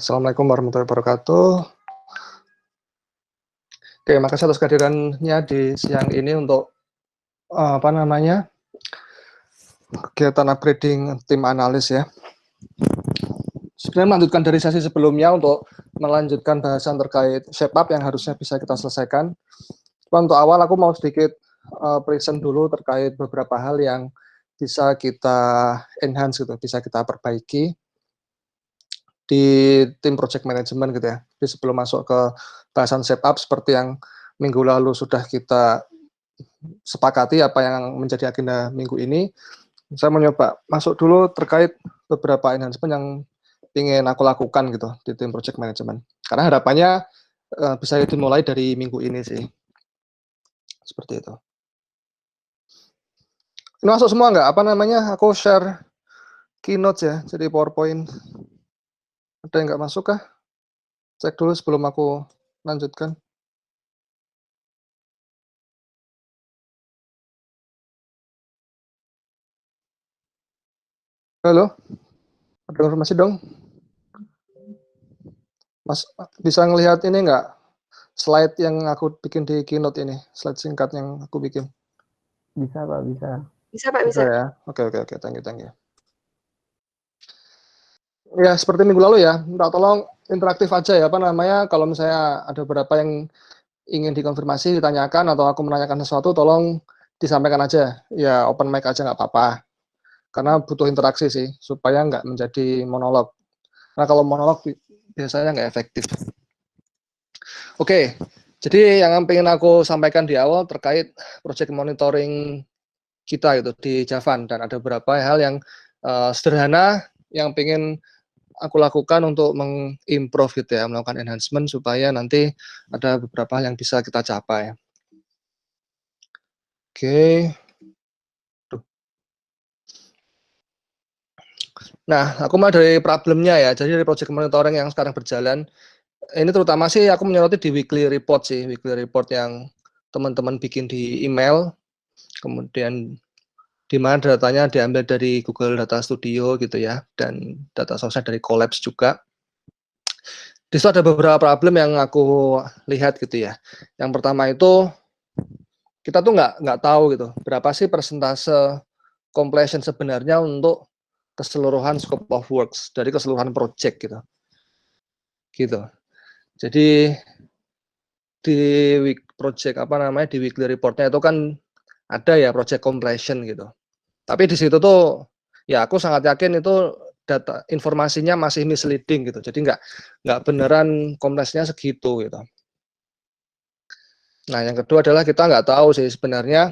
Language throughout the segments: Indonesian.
Assalamualaikum warahmatullahi wabarakatuh. Oke, makasih atas kehadirannya di siang ini untuk kegiatan upgrading tim analis ya. Sebenarnya melanjutkan dari sesi sebelumnya untuk melanjutkan bahasan terkait shape up yang harusnya bisa kita selesaikan. Cuma untuk awal aku mau sedikit present dulu terkait beberapa hal yang bisa kita enhance gitu, bisa kita perbaiki di tim project management gitu ya. Jadi sebelum masuk ke bahasan shape up seperti yang minggu lalu sudah kita sepakati apa yang menjadi agenda minggu ini, saya mencoba masuk dulu terkait beberapa enhancement yang ingin aku lakukan gitu di tim project management. Karena harapannya bisa dimulai dari minggu ini sih. Seperti itu. Ini masuk semua nggak? Aku share keynote ya, jadi PowerPoint. Ada yang nggak masuk kah? Cek dulu sebelum aku lanjutkan. Halo, ada informasi dong? Mas, bisa ngelihat ini nggak? Slide yang aku bikin di keynote ini, slide singkat yang aku bikin. Bisa Pak, bisa. Bisa Pak, bisa. Ya, oke, thank you. Ya, seperti minggu lalu ya, minta tolong interaktif aja ya, kalau misalnya ada beberapa yang ingin dikonfirmasi, ditanyakan, atau aku menanyakan sesuatu, tolong disampaikan aja. Ya, open mic aja nggak apa-apa. Karena butuh interaksi sih, supaya nggak menjadi monolog. Nah, kalau monolog biasanya nggak efektif. Oke, jadi yang pengen aku sampaikan di awal terkait project monitoring kita gitu di Javan, dan ada beberapa hal yang sederhana yang pengen aku lakukan untuk mengimprove gitu ya, melakukan enhancement supaya nanti ada beberapa hal yang bisa kita capai. Oke. Nah, aku mulai dari problemnya ya. Jadi dari project monitoring yang sekarang berjalan, ini terutama sih aku menyoroti di weekly report sih, weekly report yang teman-teman bikin di email, kemudian di mana datanya diambil dari Google Data Studio gitu ya, dan data source-nya dari Collabs juga. Di situ ada beberapa problem yang aku lihat gitu ya. Yang pertama itu kita tuh nggak tahu gitu berapa sih persentase completion sebenarnya untuk keseluruhan scope of works dari keseluruhan project gitu. Jadi di di weekly reportnya itu kan ada ya project completion gitu. Tapi di situ tuh ya aku sangat yakin itu data informasinya masih misleading gitu. Jadi nggak beneran komplesnya segitu gitu. Nah, yang kedua adalah kita nggak tahu sih sebenarnya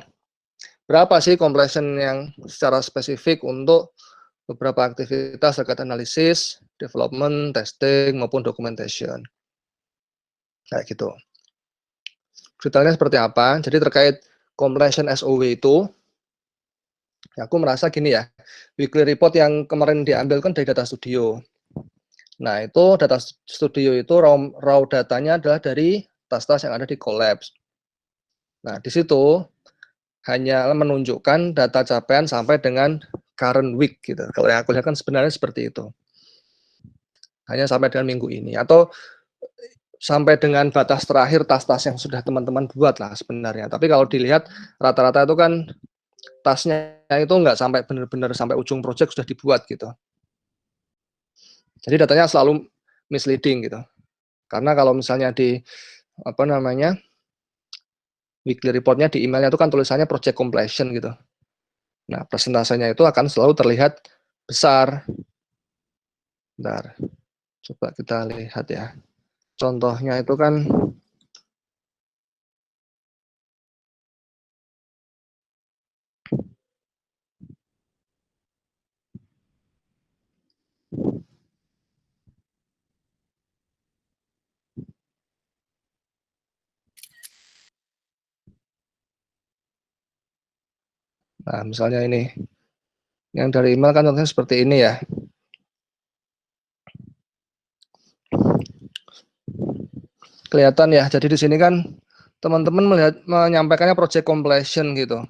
berapa sih completion yang secara spesifik untuk beberapa aktivitas terkait analisis, development, testing maupun documentation. Kayak gitu. Detailnya seperti apa? Jadi terkait completion SOW itu, ya aku merasa gini ya, weekly report yang kemarin diambil kan dari data studio. Nah, itu data studio itu raw datanya adalah dari tas-tas yang ada di Collabs. Nah, di situ hanya menunjukkan data capaian sampai dengan current week gitu. Kalau yang aku lihat kan sebenarnya seperti itu. Hanya sampai dengan minggu ini atau sampai dengan batas terakhir tas-tas yang sudah teman-teman buat lah sebenarnya. Tapi kalau dilihat rata-rata itu kan tasnya itu nggak sampai benar-benar sampai ujung project sudah dibuat gitu. Jadi datanya selalu misleading gitu. Karena kalau misalnya di weekly reportnya di emailnya itu kan tulisannya project completion gitu. Nah, persentasenya itu akan selalu terlihat besar. Bentar, coba kita lihat ya. Contohnya itu kan nah, misalnya ini. Yang dari email kan contohnya seperti ini ya. Kelihatan ya. Jadi di sini kan teman-teman menyampaikannya project completion gitu.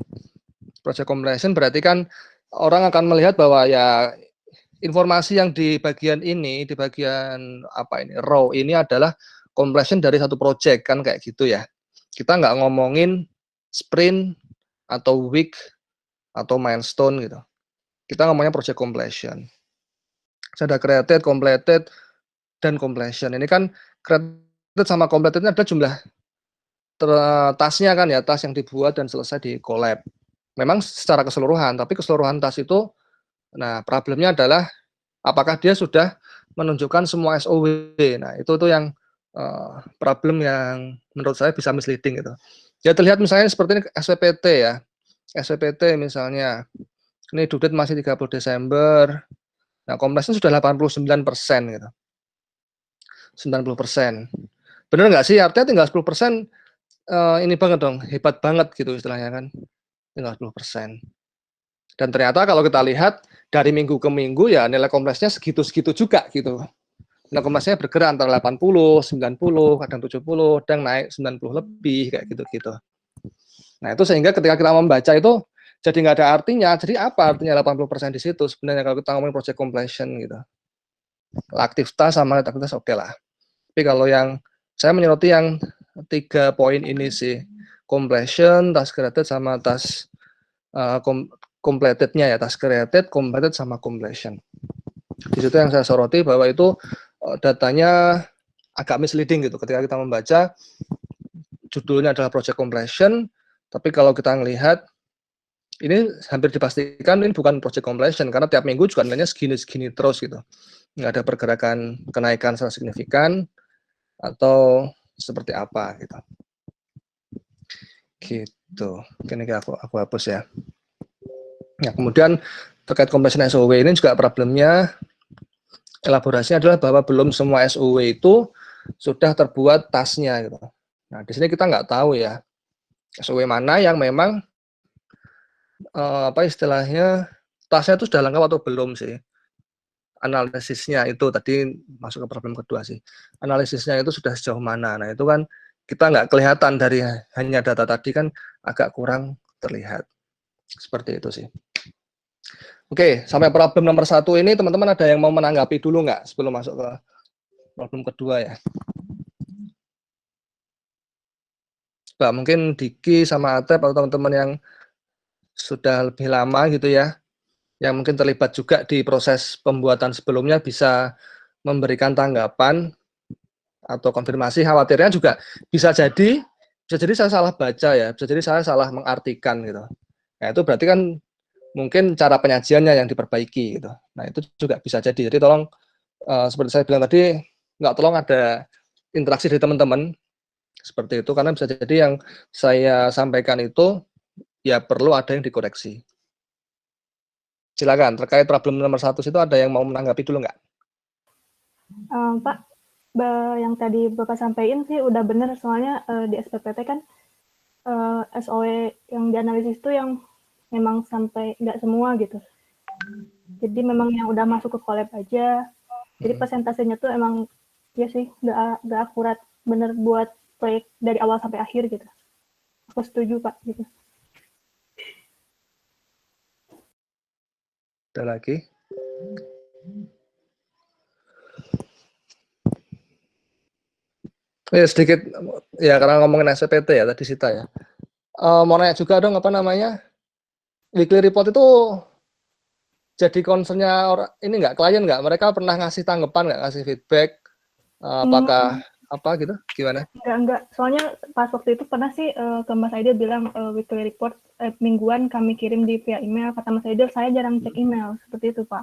Project completion berarti kan orang akan melihat bahwa ya informasi yang di bagian ini, di bagian apa ini, row ini adalah completion dari satu project kan kayak gitu ya. Kita nggak ngomongin sprint atau week atau milestone gitu. Kita ngomongnya project completion. Ada created, completed, dan completion. Ini kan created sama completed ini ada jumlah tasnya kan ya, tas yang dibuat dan selesai di collab. Memang secara keseluruhan, tapi keseluruhan tas itu, nah problemnya adalah apakah dia sudah menunjukkan semua SOW. Nah itu tuh yang problem yang menurut saya bisa misleading gitu. Ya terlihat misalnya seperti ini SPPT ya, SPPT misalnya, ini due date masih 30 Desember, nah komplesnya sudah 89% gitu, 90%. Bener nggak sih? Artinya tinggal 10%, ini banget dong, hebat banget gitu istilahnya kan, tinggal 10%. Dan ternyata kalau kita lihat dari minggu ke minggu ya nilai kompleksnya segitu-segitu juga gitu. Nilai kompleksnya bergerak antara 80, 90, kadang 70, kadang naik 90 lebih kayak gitu-gitu. Nah itu sehingga ketika kita membaca itu jadi nggak ada artinya. Jadi apa artinya 80% di situ sebenarnya kalau kita ngomongin project completion gitu. Aktivitas sama aktivitas oke lah. Tapi kalau yang saya menyoroti yang 3 poin ini sih, completion, task created sama task completed-nya ya, task created, completed sama completion. Di situ yang saya soroti bahwa itu datanya agak misleading gitu ketika kita membaca judulnya adalah project completion, tapi kalau kita melihat ini hampir dipastikan ini bukan project completion karena tiap minggu juga nilainya segini-segini terus gitu. Nggak ada pergerakan kenaikan secara signifikan atau seperti apa gitu. Gitu. Ini aku hapus ya. Nah, kemudian terkait completion SOW ini juga problemnya elaborasinya adalah bahwa belum semua SOW itu sudah terbuat tasnya gitu. Nah, di sini kita nggak tahu ya SOW mana yang memang apa istilahnya tasnya itu sudah lengkap atau belum sih. Analisisnya itu tadi masuk ke problem kedua sih. Analisisnya itu sudah sejauh mana. Nah, itu kan kita nggak kelihatan dari hanya data tadi kan agak kurang terlihat. Seperti itu sih. Oke, sampai problem nomor 1 ini teman-teman ada yang mau menanggapi dulu nggak sebelum masuk ke problem kedua ya? Mbak, mungkin Diki sama Atep atau teman-teman yang sudah lebih lama gitu ya, yang mungkin terlibat juga di proses pembuatan sebelumnya bisa memberikan tanggapan atau konfirmasi. Khawatirnya juga bisa jadi saya salah baca ya, bisa jadi saya salah mengartikan gitu. Nah itu berarti kan mungkin cara penyajiannya yang diperbaiki gitu. Nah itu juga bisa jadi. Jadi tolong seperti saya bilang tadi, tolong ada interaksi dari teman-teman seperti itu karena bisa jadi yang saya sampaikan itu ya perlu ada yang dikoreksi. Silakan, terkait problem nomor 1 itu ada yang mau menanggapi dulu nggak? Pak, yang tadi Bapak sampaikan sih udah benar, soalnya di SPPT kan SOW yang dianalisis itu yang memang sampai nggak semua gitu. Jadi memang yang udah masuk ke collab aja. Jadi persentasenya tuh emang ya sih nggak akurat bener buat proyek dari awal sampai akhir gitu. Aku setuju Pak gitu. Ada lagi? Ya sedikit ya karena ngomongin SPPT ya tadi Sita ya. Mau nanya juga dong apa namanya? Weekly report itu jadi concernnya orang ini nggak klien nggak? Mereka pernah ngasih tanggapan nggak, ngasih feedback? Apakah apa gitu? Gimana? Enggak. Soalnya pas waktu itu pernah sih ke Mas Aidil bilang weekly report mingguan kami kirim via email. Kata Mas Aidil, saya jarang cek email. Seperti itu, Pak.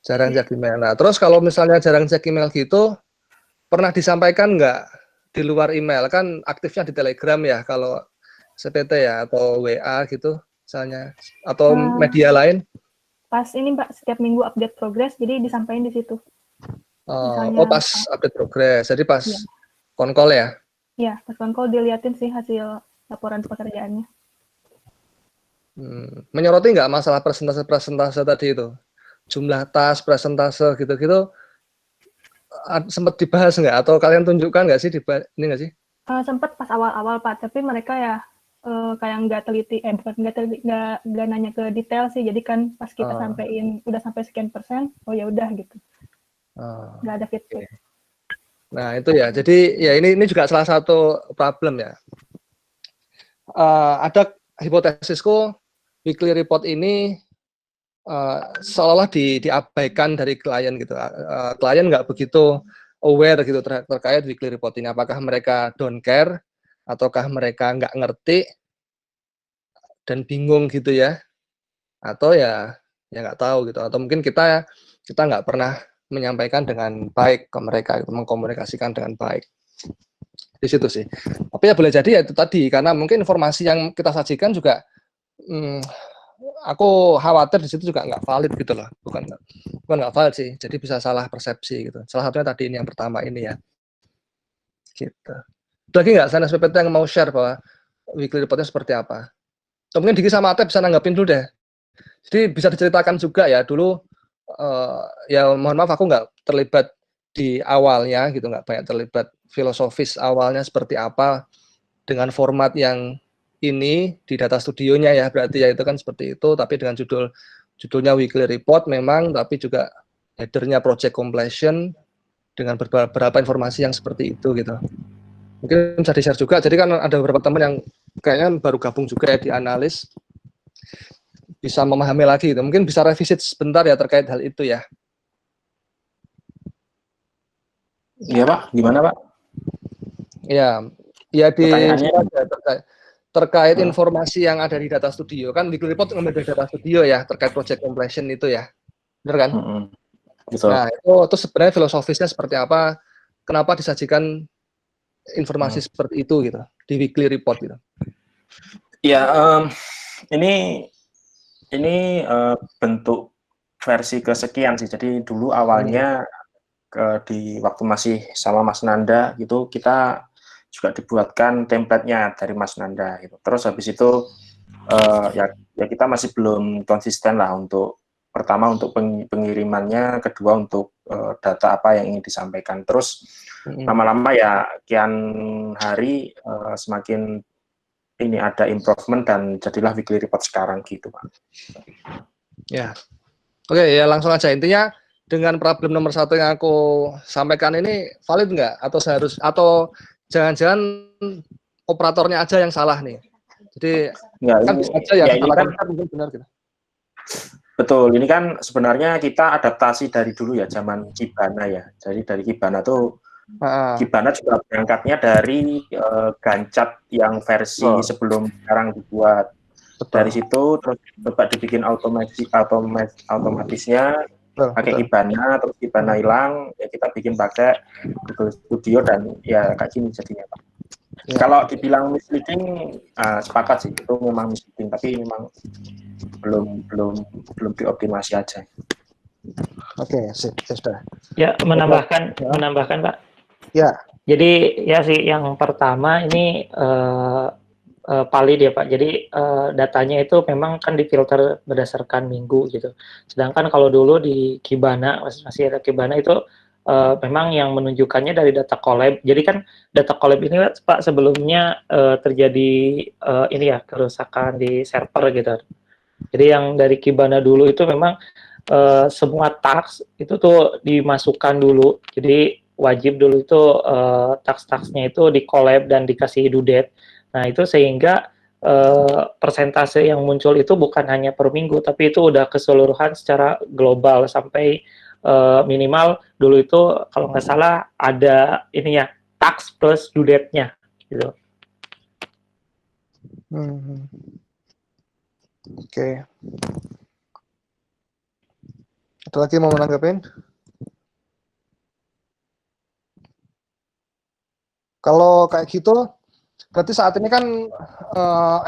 Jarang cek email. Nah, terus kalau misalnya jarang cek email gitu, pernah disampaikan nggak di luar email? Kan aktifnya di Telegram ya kalau CPT ya, atau WA gitu misalnya, atau media lain? Pas ini Pak, setiap minggu update progress, jadi disampaikan di situ. Oh, pas update progress. Jadi pas konkol ya? Iya, pas konkol diliatin sih hasil laporan pekerjaannya. Menyoroti nggak masalah presentase tadi itu? Jumlah tas, presentase gitu-gitu sempat dibahas nggak? Atau kalian tunjukkan nggak sih ini nggak sih? Sempat pas awal-awal Pak, tapi mereka ya kayak nggak teliti, bukan nggak nanya ke detail sih. Jadi kan pas kita sampein udah sampai sekian %, oh ya udah gitu. Nggak ada feedback. Nah itu ya. Jadi ya ini juga salah satu problem ya. Ada hipotesisku weekly report ini seolah-olah diabaikan dari klien gitu. Klien nggak begitu aware gitu terkait weekly report ini. Apakah mereka don't care ataukah mereka nggak ngerti dan bingung gitu ya, atau ya nggak tahu gitu, atau mungkin kita nggak pernah menyampaikan dengan baik ke mereka gitu, mengkomunikasikan dengan baik di situ sih. Tapi ya boleh jadi ya itu tadi, karena mungkin informasi yang kita sajikan juga aku khawatir di situ juga nggak valid gitu loh, bukan nggak valid sih, jadi bisa salah persepsi gitu. Salah satunya tadi ini yang pertama ini ya gitu. Lagi nggak selain SPPT yang mau share bahwa weekly reportnya seperti apa? Atau mungkin Diki sama Ate bisa nanggapin dulu deh. Jadi bisa diceritakan juga ya dulu, ya mohon maaf aku nggak terlibat di awalnya gitu, nggak banyak terlibat filosofis awalnya seperti apa dengan format yang ini di data studionya ya, berarti ya itu kan seperti itu, tapi dengan judulnya weekly report memang, tapi juga headernya project completion dengan beberapa informasi yang seperti itu gitu. Mungkin bisa di-share juga. Jadi kan ada beberapa teman yang kayaknya baru gabung juga ya di analis, bisa memahami lagi gitu. Mungkin bisa revisit sebentar ya terkait hal itu ya. Iya Pak, gimana Pak? Ya di terkait informasi yang ada di data studio kan, weekly report ngambil dari data studio ya terkait project completion itu ya, benar kan? Betul. Nah itu sebenarnya filosofisnya seperti apa? Kenapa disajikan informasi seperti itu gitu di weekly report gitu? Ya ini bentuk versi kesekian sih. Jadi dulu awalnya di waktu masih sama Mas Nanda gitu, kita juga dibuatkan template-nya dari Mas Nanda gitu. Terus habis itu ya kita masih belum konsisten lah, untuk pertama untuk pengirimannya, kedua untuk data apa yang ingin disampaikan. Terus lama-lama ya kian hari semakin ini ada improvement dan jadilah weekly report sekarang gitu Pak. Ya. Oke ya, langsung aja. Intinya dengan problem nomor 1 yang aku sampaikan ini valid nggak? Atau jangan-jangan operatornya aja yang salah nih? Jadi kan bisa aja ya, ini kan mungkin benar gitu. Betul, ini kan sebenarnya kita adaptasi dari dulu ya, zaman Kibana ya. Jadi dari Kibana tuh, Kibana juga berangkatnya dari Gancat yang versi sebelum sekarang dibuat. Dari situ terus coba dibikin otomatisnya pakai Kibana, terus Kibana hilang, ya kita bikin pakai Google Studio dan ya kayak gini jadinya Pak. Ya. Kalau dibilang misleading, sepakat sih, itu memang misleading, tapi memang belum dioptimasi aja. Oke, sudah. Ya, menambahkan Pak. Ya. Jadi ya sih, yang pertama ini valid ya Pak. Jadi datanya itu memang kan difilter berdasarkan minggu gitu. Sedangkan kalau dulu di Kibana, masih ada Kibana itu memang yang menunjukkannya dari data collab. Jadi kan data collab ini Pak sebelumnya terjadi ini ya, kerusakan di server gitu. Jadi yang dari Kibana dulu itu memang semua task itu tuh dimasukkan dulu. Jadi wajib dulu itu task-tasknya itu di collab dan dikasih due date. Nah itu sehingga persentase yang muncul itu bukan hanya per minggu, tapi itu udah keseluruhan secara global sampai minimal dulu itu kalau nggak salah ada ini ya, tax plus due date-nya gitu. Oke. Ada lagi mau menanggapin? Kalau kayak gitu, berarti saat ini kan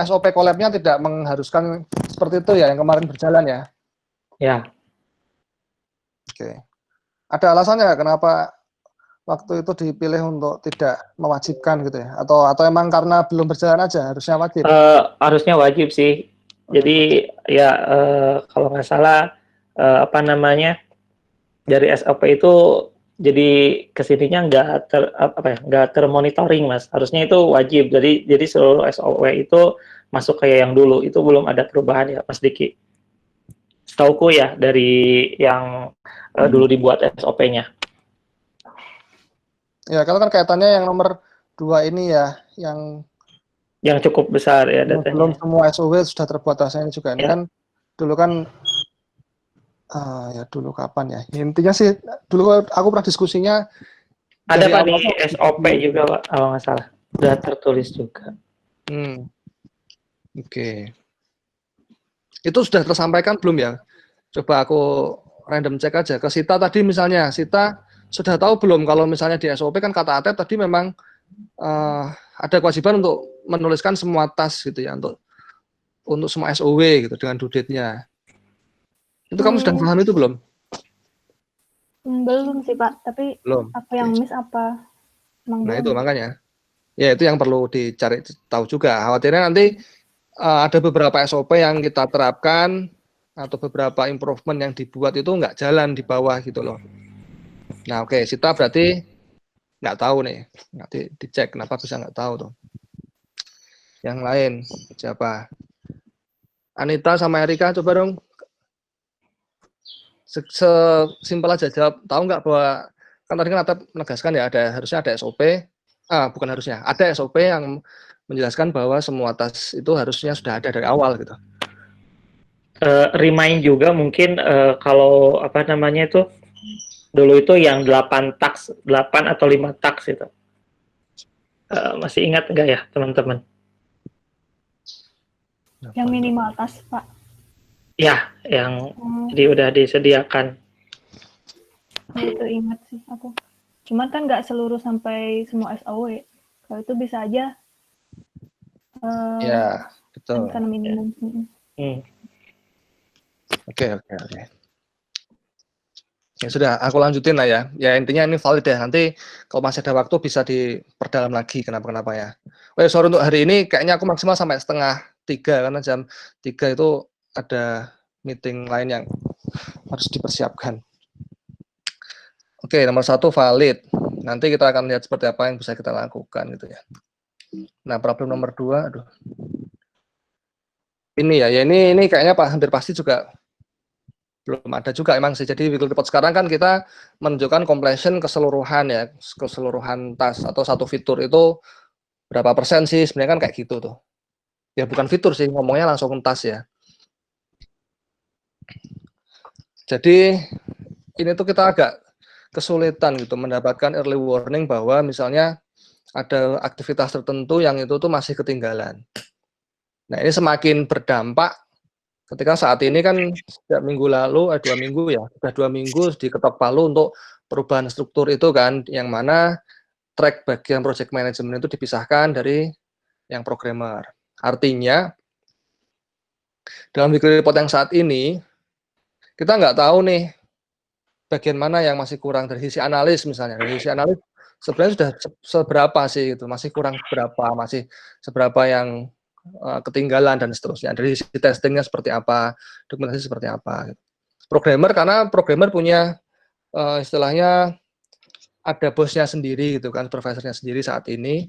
SOP collab-nya tidak mengharuskan seperti itu ya, yang kemarin berjalan ya? Ya. Oke. Ada alasannya kenapa waktu itu dipilih untuk tidak mewajibkan gitu ya? Atau emang karena belum berjalan aja, harusnya wajib? Harusnya wajib sih. Jadi ya kalau nggak salah apa namanya, dari SOP itu jadi kesininya nggak termonitoring Mas. Harusnya itu wajib. Jadi seluruh SOW itu masuk kayak yang dulu. Itu belum ada perubahan ya Mas Diki. Setauku ya dari yang dulu dibuat SOP-nya. Ya, kalau kan kaitannya yang nomor 2 ini ya, yang cukup besar ya belum datanya. semua SOW sudah terbuat rasanya juga. Ini Ya. kan dulu kan ya dulu kapan ya? Intinya sih dulu aku pernah diskusinya Ada dari Pak awal di SOP juga Pak, kalau nggak salah. Sudah tertulis juga. Oke. Itu sudah tersampaikan belum ya? Coba aku random cek aja ke Sita tadi misalnya. Sita sudah tahu belum kalau misalnya di SOP kan kata Atep tadi memang ada kewajiban untuk menuliskan semua task gitu ya untuk semua SOW gitu dengan due date-nya. Itu kamu sudah paham itu belum? Belum sih Pak, tapi Belum. apa yang miss apa? Nah itu makanya. Ya itu yang perlu dicari tahu juga. Khawatirnya nanti ada beberapa SOP yang kita terapkan atau beberapa improvement yang dibuat itu nggak jalan di bawah gitu loh. Nah oke, Sita berarti nggak tahu nih. Nanti dicek kenapa bisa nggak tahu tuh. Yang lain siapa? Anita sama Erika coba dong. Sesimpel aja jawab. Tahu nggak bahwa kan tadi kan Atep menegaskan ya harusnya ada SOP. Bukan harusnya, ada SOP yang menjelaskan bahwa semua tas itu harusnya sudah ada dari awal gitu. Remind juga mungkin kalau apa namanya itu dulu itu yang 8 atau 5 tax itu. Masih ingat enggak ya teman-teman? Yang minimal tas Pak. Ya, yang jadi udah disediakan. Itu ingat sih aku. Cuman kan nggak seluruh sampai semua SOW. Kalau itu bisa aja. Ya, betul. Karena minimum. Oke. Ya sudah, aku lanjutin lah ya. Ya intinya ini valid ya. Nanti kalau masih ada waktu bisa diperdalam lagi kenapa ya. Sorry untuk hari ini kayaknya aku maksimal sampai 2:30 karena jam 3 itu ada meeting lain yang harus dipersiapkan. Oke, nomor 1 valid. Nanti kita akan lihat seperti apa yang bisa kita lakukan gitu ya. Nah, problem nomor 2, aduh. Ini ya ini kayaknya hampir pasti juga belum ada juga emang sih. Jadi weekly report sekarang kan kita menunjukkan completion keseluruhan ya, keseluruhan task atau satu fitur itu berapa persen sih sebenarnya kan kayak gitu tuh. Ya bukan fitur sih, ngomongnya langsung task ya. Jadi ini tuh kita agak kesulitan gitu mendapatkan early warning bahwa misalnya ada aktivitas tertentu yang itu tuh masih ketinggalan. Nah ini semakin berdampak ketika saat ini kan sejak minggu lalu, 2 minggu ya, sudah 2 minggu diketok palu untuk perubahan struktur itu kan, yang mana track bagian project management itu dipisahkan dari yang programmer. Artinya, dalam weekly report yang saat ini, kita nggak tahu nih, bagian mana yang masih kurang dari sisi analis misalnya. Dari sisi analis, sebenarnya sudah seberapa sih, gitu, masih kurang berapa, masih seberapa yang ketinggalan dan seterusnya. Dari sisi testingnya seperti apa, dokumentasi seperti apa. Gitu. Karena programmer punya istilahnya ada bosnya sendiri gitu kan, supervisornya sendiri saat ini.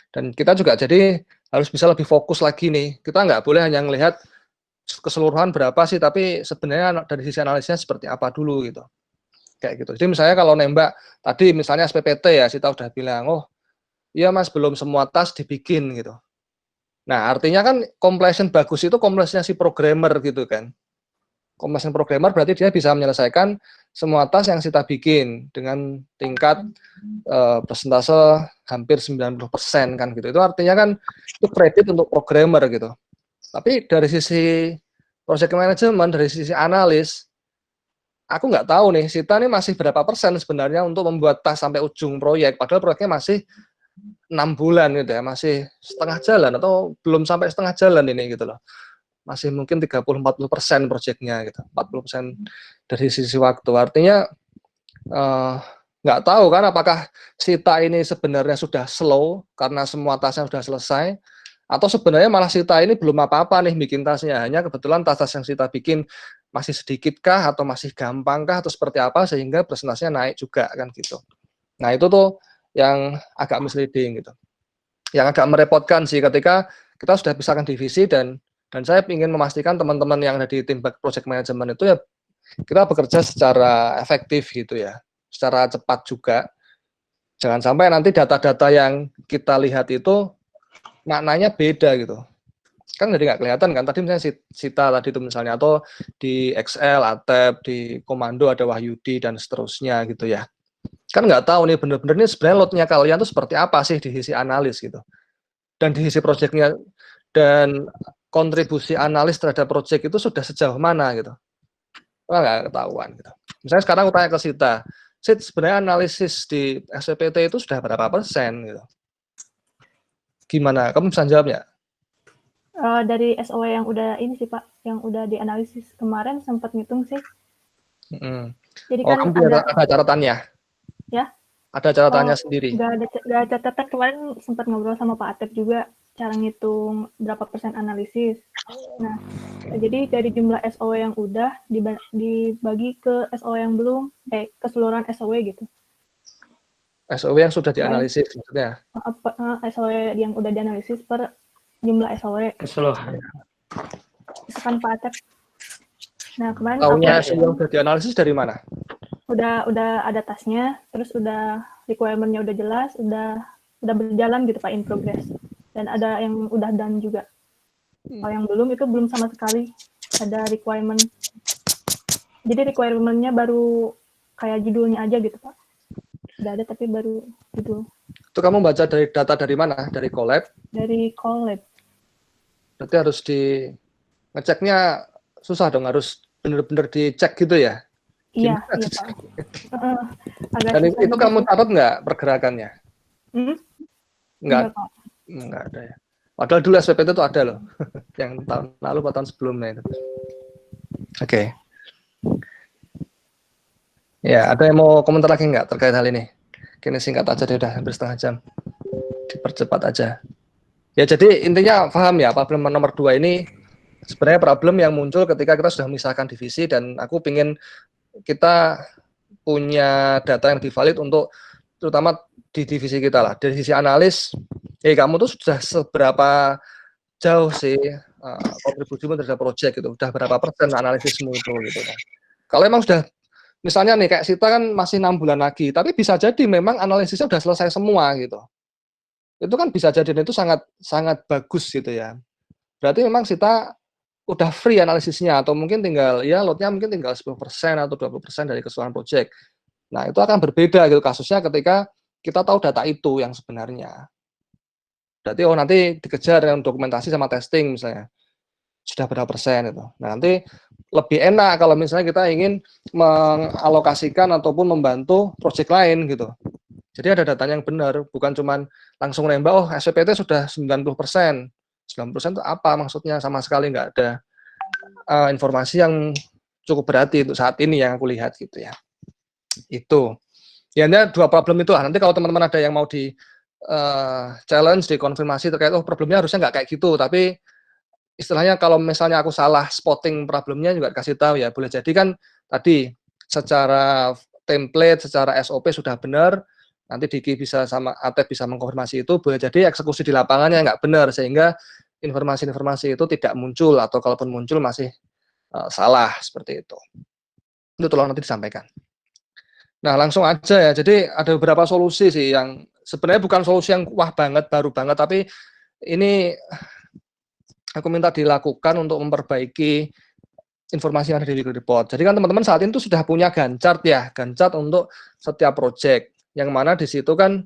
Dan kita juga jadi harus bisa lebih fokus lagi nih. Kita nggak boleh hanya melihat keseluruhan berapa sih, tapi sebenarnya dari sisi analisnya seperti apa dulu gitu. Kayak gitu. Jadi misalnya kalau nembak tadi misalnya SPPT ya, Sita udah bilang, oh iya mas belum semua tas dibikin gitu. Nah, artinya kan completion bagus itu completion si programmer gitu kan. Completion programmer berarti dia bisa menyelesaikan semua tas yang kita bikin dengan tingkat persentase hampir 90% kan gitu. Itu artinya kan itu kredit untuk programmer gitu. Tapi dari sisi project management, dari sisi analis, aku nggak tahu nih, Sita nih masih berapa persen sebenarnya untuk membuat tas sampai ujung proyek. Padahal proyeknya masih 6 bulan gitu ya, masih setengah jalan atau belum sampai setengah jalan ini gitu loh. Masih mungkin 30-40% proyeknya gitu, 40% dari sisi waktu. Artinya nggak tahu kan apakah Sita ini sebenarnya sudah slow karena semua tasnya sudah selesai, atau sebenarnya malah Sita ini belum apa-apa nih bikin tasnya, hanya kebetulan tas-tas yang Sita bikin masih sedikitkah atau masih gampangkah atau seperti apa sehingga presentasinya naik juga kan gitu. Nah itu tuh yang agak misleading gitu. Yang agak merepotkan sih ketika kita sudah pisahkan divisi dan saya ingin memastikan teman-teman yang ada di tim project management itu ya kita bekerja secara efektif gitu ya, secara cepat juga. Jangan sampai nanti data-data yang kita lihat itu maknanya beda gitu. Kan jadi nggak kelihatan kan, tadi misalnya Sita tadi itu misalnya, atau di Excel, Atep, di Komando ada Wahyudi, dan seterusnya gitu ya. Kan nggak tahu nih bener-bener nih sebenarnya load-nya kalian tuh seperti apa sih di sisi analis gitu. Dan di sisi project-nya, dan kontribusi analis terhadap project itu sudah sejauh mana gitu. Wah, nggak ketahuan gitu. Misalnya sekarang aku tanya ke Sita, Sit, sebenarnya analisis di SPPT itu sudah berapa persen gitu. Gimana? Kamu bisa jawab nggak? Dari SOW yang udah ini sih Pak, yang udah dianalisis kemarin sempat ngitung sih. Jadi Oh, kan kamu ada catatannya? Ya. Ada catatannya sendiri? Nggak ada catatan, kemarin sempat ngobrol sama Pak Atep juga, cara ngitung berapa persen analisis. Nah, jadi dari jumlah SOW yang udah dibagi ke SOW yang belum, keseluruhan SOW gitu. SOW yang sudah dianalisis maksudnya? SOW yang udah dianalisis per jumlah SOW. Keseluruhan. Itu kan Pak Atep. Nah, kemarin Taunya SOW yang sudah dianalisis dari mana? Udah ada tasnya, terus udah requirement-nya udah jelas, udah berjalan gitu Pak, in progress. Dan ada yang udah done juga. Kalau yang belum itu belum sama sekali ada requirement. Jadi requirement-nya baru kayak judulnya aja gitu Pak. Udah ada tapi baru judul. Itu kamu baca dari data dari mana? Dari Colab? Dari Colab. Berarti harus ngeceknya susah dong, harus benar-benar dicek gitu ya? Iya Pak. Dan itu kamu catat nggak pergerakannya? Enggak Pak. Nggak ada ya. Padahal dulu SPPT itu ada loh, yang tahun lalu atau tahun sebelumnya itu. Oke. Ya, ada yang mau komentar lagi nggak terkait hal ini? Kini singkat aja deh, udah hampir setengah jam. Dipercepat aja. Ya, jadi intinya paham ya, problem nomor 2 ini sebenarnya problem yang muncul ketika kita sudah memisahkan divisi, dan aku pingin kita punya data yang lebih valid untuk terutama di divisi kita lah. Dari sisi analis, kamu tuh sudah seberapa jauh sih kontribusimu terhadap proyek gitu, udah berapa persen analisismu itu gitu kan. Kalau emang sudah, misalnya nih kayak Sita kan masih 6 bulan lagi, tapi bisa jadi memang analisisnya udah selesai semua gitu. Itu kan bisa jadi, dan itu sangat bagus gitu ya. Berarti memang Sita udah free analisisnya, atau mungkin tinggal ya loadnya mungkin tinggal 10% atau 20% dari keseluruhan proyek. Nah, itu akan berbeda gitu kasusnya ketika kita tahu data itu yang sebenarnya. Berarti nanti dikejar dengan dokumentasi sama testing misalnya. Sudah berapa persen itu. Nah, nanti lebih enak kalau misalnya kita ingin mengalokasikan ataupun membantu proyek lain gitu. Jadi ada datanya yang benar, bukan cuman langsung nembak, SPPT sudah 90%. 90% itu apa maksudnya? Sama sekali nggak ada informasi yang cukup berarti untuk saat ini yang aku lihat gitu ya. Itu. Ya, ini 2 problem itu lah. Nanti kalau teman-teman ada yang mau di challenge, dikonfirmasi terkait, problemnya harusnya nggak kayak gitu, tapi istilahnya kalau misalnya aku salah spotting problemnya juga dikasih tahu ya. Boleh jadi kan tadi secara template, secara SOP sudah benar, nanti Diki bisa sama Atep bisa mengkonfirmasi itu, boleh jadi eksekusi di lapangannya nggak benar, sehingga informasi-informasi itu tidak muncul, atau kalaupun muncul masih salah, seperti itu. Itu tolong nanti disampaikan. Nah, langsung aja ya. Jadi ada beberapa solusi sih yang sebenarnya bukan solusi yang wah banget, baru banget, tapi ini aku minta dilakukan untuk memperbaiki informasi yang ada di weekly report. Jadi kan teman-teman saat ini tuh sudah punya Gantt ya, Gantt untuk setiap project, yang mana di situ kan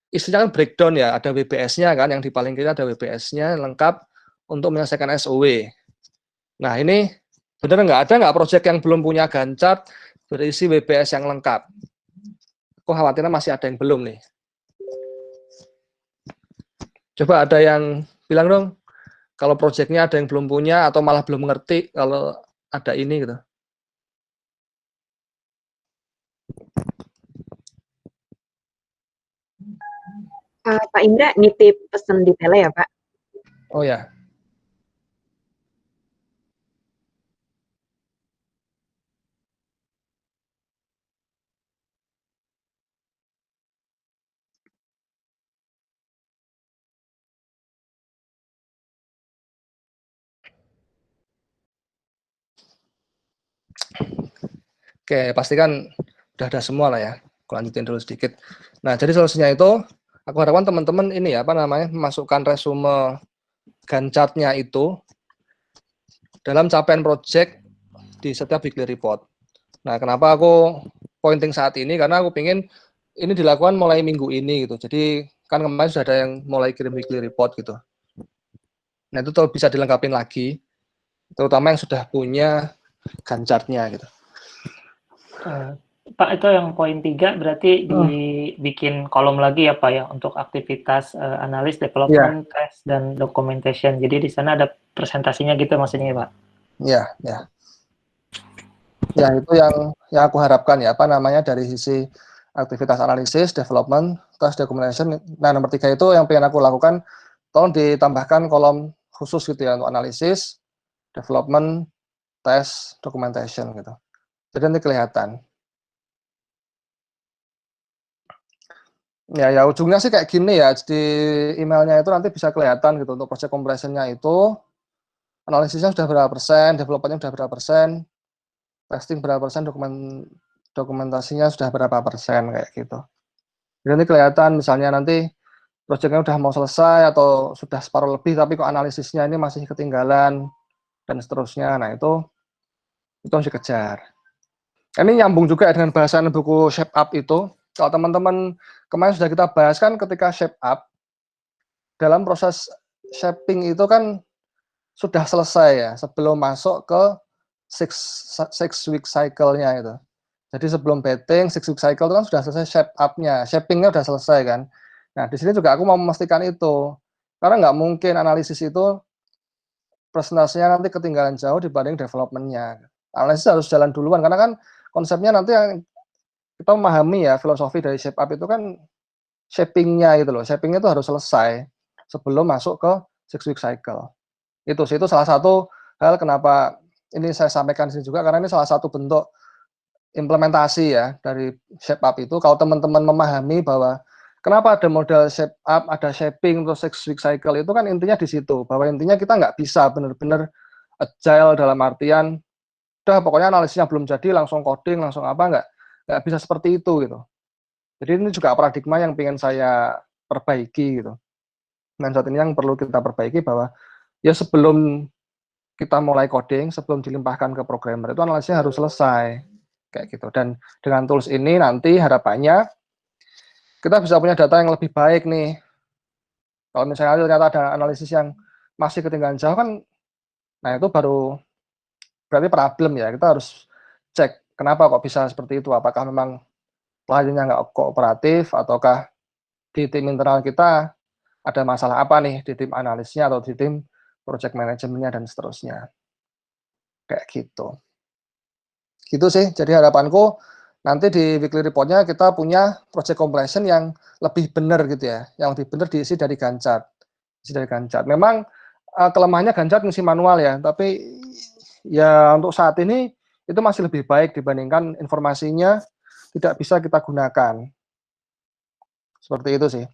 istilahnya kan breakdown ya, ada WBS-nya kan, yang di paling kiri ada WBS-nya lengkap untuk menyelesaikan SOW. Nah, ini benar nggak project yang belum punya Gantt berisi WBS yang lengkap? Aku khawatirnya masih ada yang belum nih. Coba ada yang bilang dong, kalau proyeknya ada yang belum punya atau malah belum mengerti kalau ada ini gitu. Pak Indra nitip pesan di tele ya Pak? Oh ya. Oke, pasti kan udah ada semua lah ya. Aku lanjutin dulu sedikit. Nah, jadi solusinya itu, aku harapkan teman-teman ini ya, apa namanya, memasukkan resume Gantt chart-nya itu dalam capaian project di setiap weekly report. Nah, kenapa aku pointing saat ini? Karena aku pengen ini dilakukan mulai minggu ini gitu. Jadi kan kemarin sudah ada yang mulai kirim weekly report gitu. Nah, itu tuh bisa dilengkapin lagi, terutama yang sudah punya Gantt chart-nya gitu. Pak, itu yang poin 3 berarti dibikin kolom lagi ya Pak ya untuk aktivitas analis, development, test, dan documentation. Jadi di sana ada presentasinya gitu maksudnya Pak? Iya, ya. Ya, itu yang aku harapkan ya, apa namanya, dari sisi aktivitas analisis, development, test, documentation. Nah, nomor 3 itu yang pengen aku lakukan, tolong ditambahkan kolom khusus gitu ya, untuk analisis, development, test, documentation gitu. Jadi nanti kelihatan. Ya, ujungnya sih kayak gini ya, di emailnya itu nanti bisa kelihatan gitu, untuk project compression-nya itu, analisisnya sudah berapa persen, development-nya sudah berapa persen, testing berapa persen, dokumentasinya sudah berapa persen, kayak gitu. Jadi nanti kelihatan, misalnya nanti proyeknya udah mau selesai, atau sudah separuh lebih, tapi kok analisisnya ini masih ketinggalan, dan seterusnya. Nah, itu harus dikejar. Ini nyambung juga dengan bahasan buku Shape Up itu. Kalau teman-teman kemarin sudah kita bahas kan, ketika shape up, dalam proses shaping itu kan sudah selesai ya, sebelum masuk ke six week cycle-nya itu. Jadi sebelum betting, 6 week cycle itu kan sudah selesai shape up-nya, shaping-nya sudah selesai kan. Nah, di sini juga aku mau memastikan itu. Karena nggak mungkin analisis itu presentasinya nanti ketinggalan jauh dibanding development-nya. Analisis harus jalan duluan, karena kan konsepnya nanti yang kita memahami ya, filosofi dari shape up itu kan shaping-nya itu loh. Shaping-nya itu harus selesai sebelum masuk ke 6 week cycle. Itu salah satu hal kenapa ini saya sampaikan di sini juga, karena ini salah satu bentuk implementasi ya dari shape up itu. Kalau teman-teman memahami bahwa kenapa ada model shape up, ada shaping, terus 6 week cycle, itu kan intinya di situ, bahwa intinya kita nggak bisa benar-benar agile dalam artian udah pokoknya analisisnya belum jadi langsung coding, langsung apa, nggak bisa seperti itu gitu. Jadi ini juga paradigma yang ingin saya perbaiki gitu. Dan saat ini yang perlu kita perbaiki bahwa ya sebelum kita mulai coding, sebelum dilimpahkan ke programmer, itu analisisnya harus selesai kayak gitu. Dan dengan tools ini nanti harapannya kita bisa punya data yang lebih baik nih. Kalau misalnya ternyata ada analisis yang masih ketinggalan jauh kan, nah itu baru berarti problem ya. Kita harus cek kenapa kok bisa seperti itu. Apakah memang kliennya nggak kooperatif, ataukah di tim internal kita ada masalah apa nih di tim analisnya atau di tim project manajemennya dan seterusnya. Kayak gitu. Gitu sih. Jadi harapanku nanti di weekly report-nya kita punya project completion yang lebih benar gitu ya. Yang lebih benar diisi dari Gantt chart. Memang kelemahannya Gantt chart mesti manual ya, tapi ya untuk saat ini itu masih lebih baik dibandingkan informasinya tidak bisa kita gunakan. Seperti itu sih.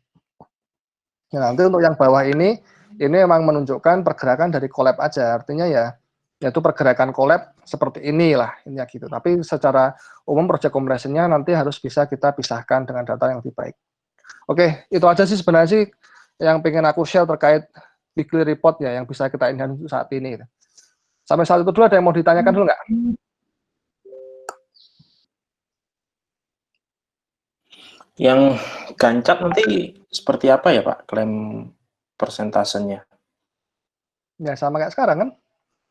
Nah, nanti untuk yang bawah ini memang menunjukkan pergerakan dari collab aja. Artinya ya, yaitu pergerakan collab seperti inilah, ini ya gitu. Tapi secara umum project compression-nya nanti harus bisa kita pisahkan dengan data yang lebih baik. Oke, itu aja sih sebenarnya sih yang pengen aku share terkait weekly report ya, yang bisa kita enhance saat ini. Sampai saat itu dulu ada yang mau ditanyakan dulu nggak? Yang Gantt chart nanti seperti apa ya Pak, klaim persentasenya? Ya sama kayak sekarang kan,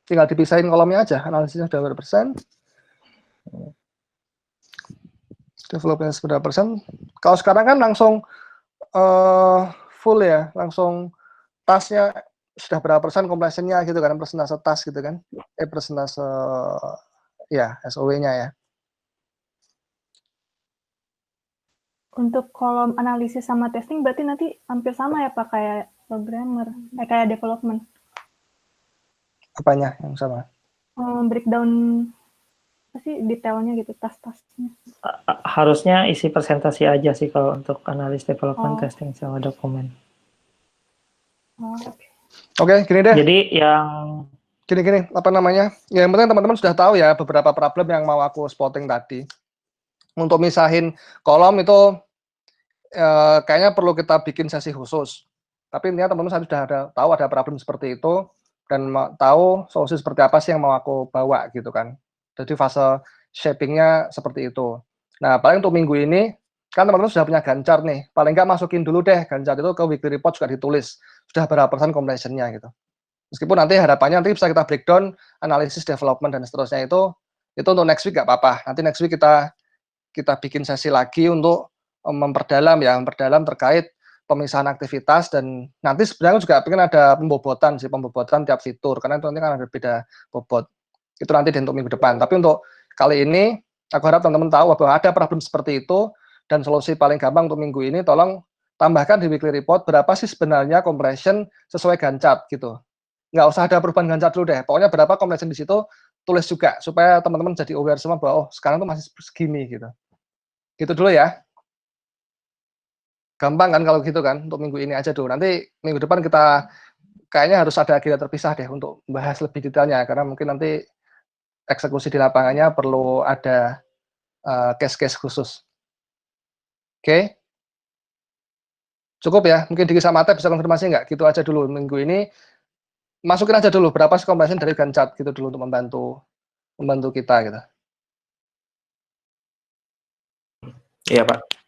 tinggal dipisahin kolomnya aja, analisisnya sudah berapa persen, development berapa persen. Kalau sekarang kan langsung full ya, langsung tasnya sudah berapa persen completion-nya gitu kan, persentase tas gitu kan, persentase ya SOW-nya ya. Untuk kolom analisis sama testing berarti nanti hampir sama ya Pak, kayak programmer, kayak development. Apanya yang sama? Breakdown apa sih detailnya gitu, tas-tasnya. Harusnya isi presentasi aja sih kalau untuk analis, development, testing, sama dokumen. Oke. Oke, gini deh. Jadi yang Gini-gini, apa namanya? Ya, yang penting teman-teman sudah tahu ya beberapa problem yang mau aku spotting tadi. Untuk misahin kolom itu kayaknya perlu kita bikin sesi khusus. Tapi intinya teman-teman sudah tahu ada problem seperti itu dan tahu solusi seperti apa sih yang mau aku bawa gitu kan. Jadi fase shaping-nya seperti itu. Nah, paling untuk minggu ini kan teman-teman sudah punya Gantt chart nih. Paling nggak masukin dulu deh Gantt chart itu ke weekly report juga ditulis. Sudah berapa persen completion-nya gitu. Meskipun nanti harapannya nanti bisa kita breakdown analisis development dan seterusnya itu untuk next week nggak apa-apa. Nanti next week kita bikin sesi lagi untuk memperdalam terkait pemisahan aktivitas dan nanti sebenarnya juga pengen ada pembobotan tiap fitur karena itu nanti kan ada beda bobot. Itu nanti untuk minggu depan. Tapi untuk kali ini aku harap teman-teman tahu bahwa ada problem seperti itu dan solusi paling gampang untuk minggu ini tolong tambahkan di weekly report berapa sih sebenarnya compression sesuai Gantt chart gitu. Nggak usah ada perubahan Gantt chart dulu deh. Pokoknya berapa compression di situ tulis juga supaya teman-teman jadi aware semua bahwa oh sekarang tuh masih segini gitu. Gitu dulu ya. Gampang kan kalau gitu kan, untuk minggu ini aja dulu. Nanti minggu depan kita kayaknya harus ada agenda terpisah deh untuk bahas lebih detailnya, karena mungkin nanti eksekusi di lapangannya perlu ada case-case khusus. Oke? Cukup ya? Mungkin Diki sama Ate bisa konfirmasi nggak? Gitu aja dulu minggu ini. Masukin aja dulu berapa sih compression dari Gantt chart gitu dulu untuk membantu kita gitu. Iya, Pak.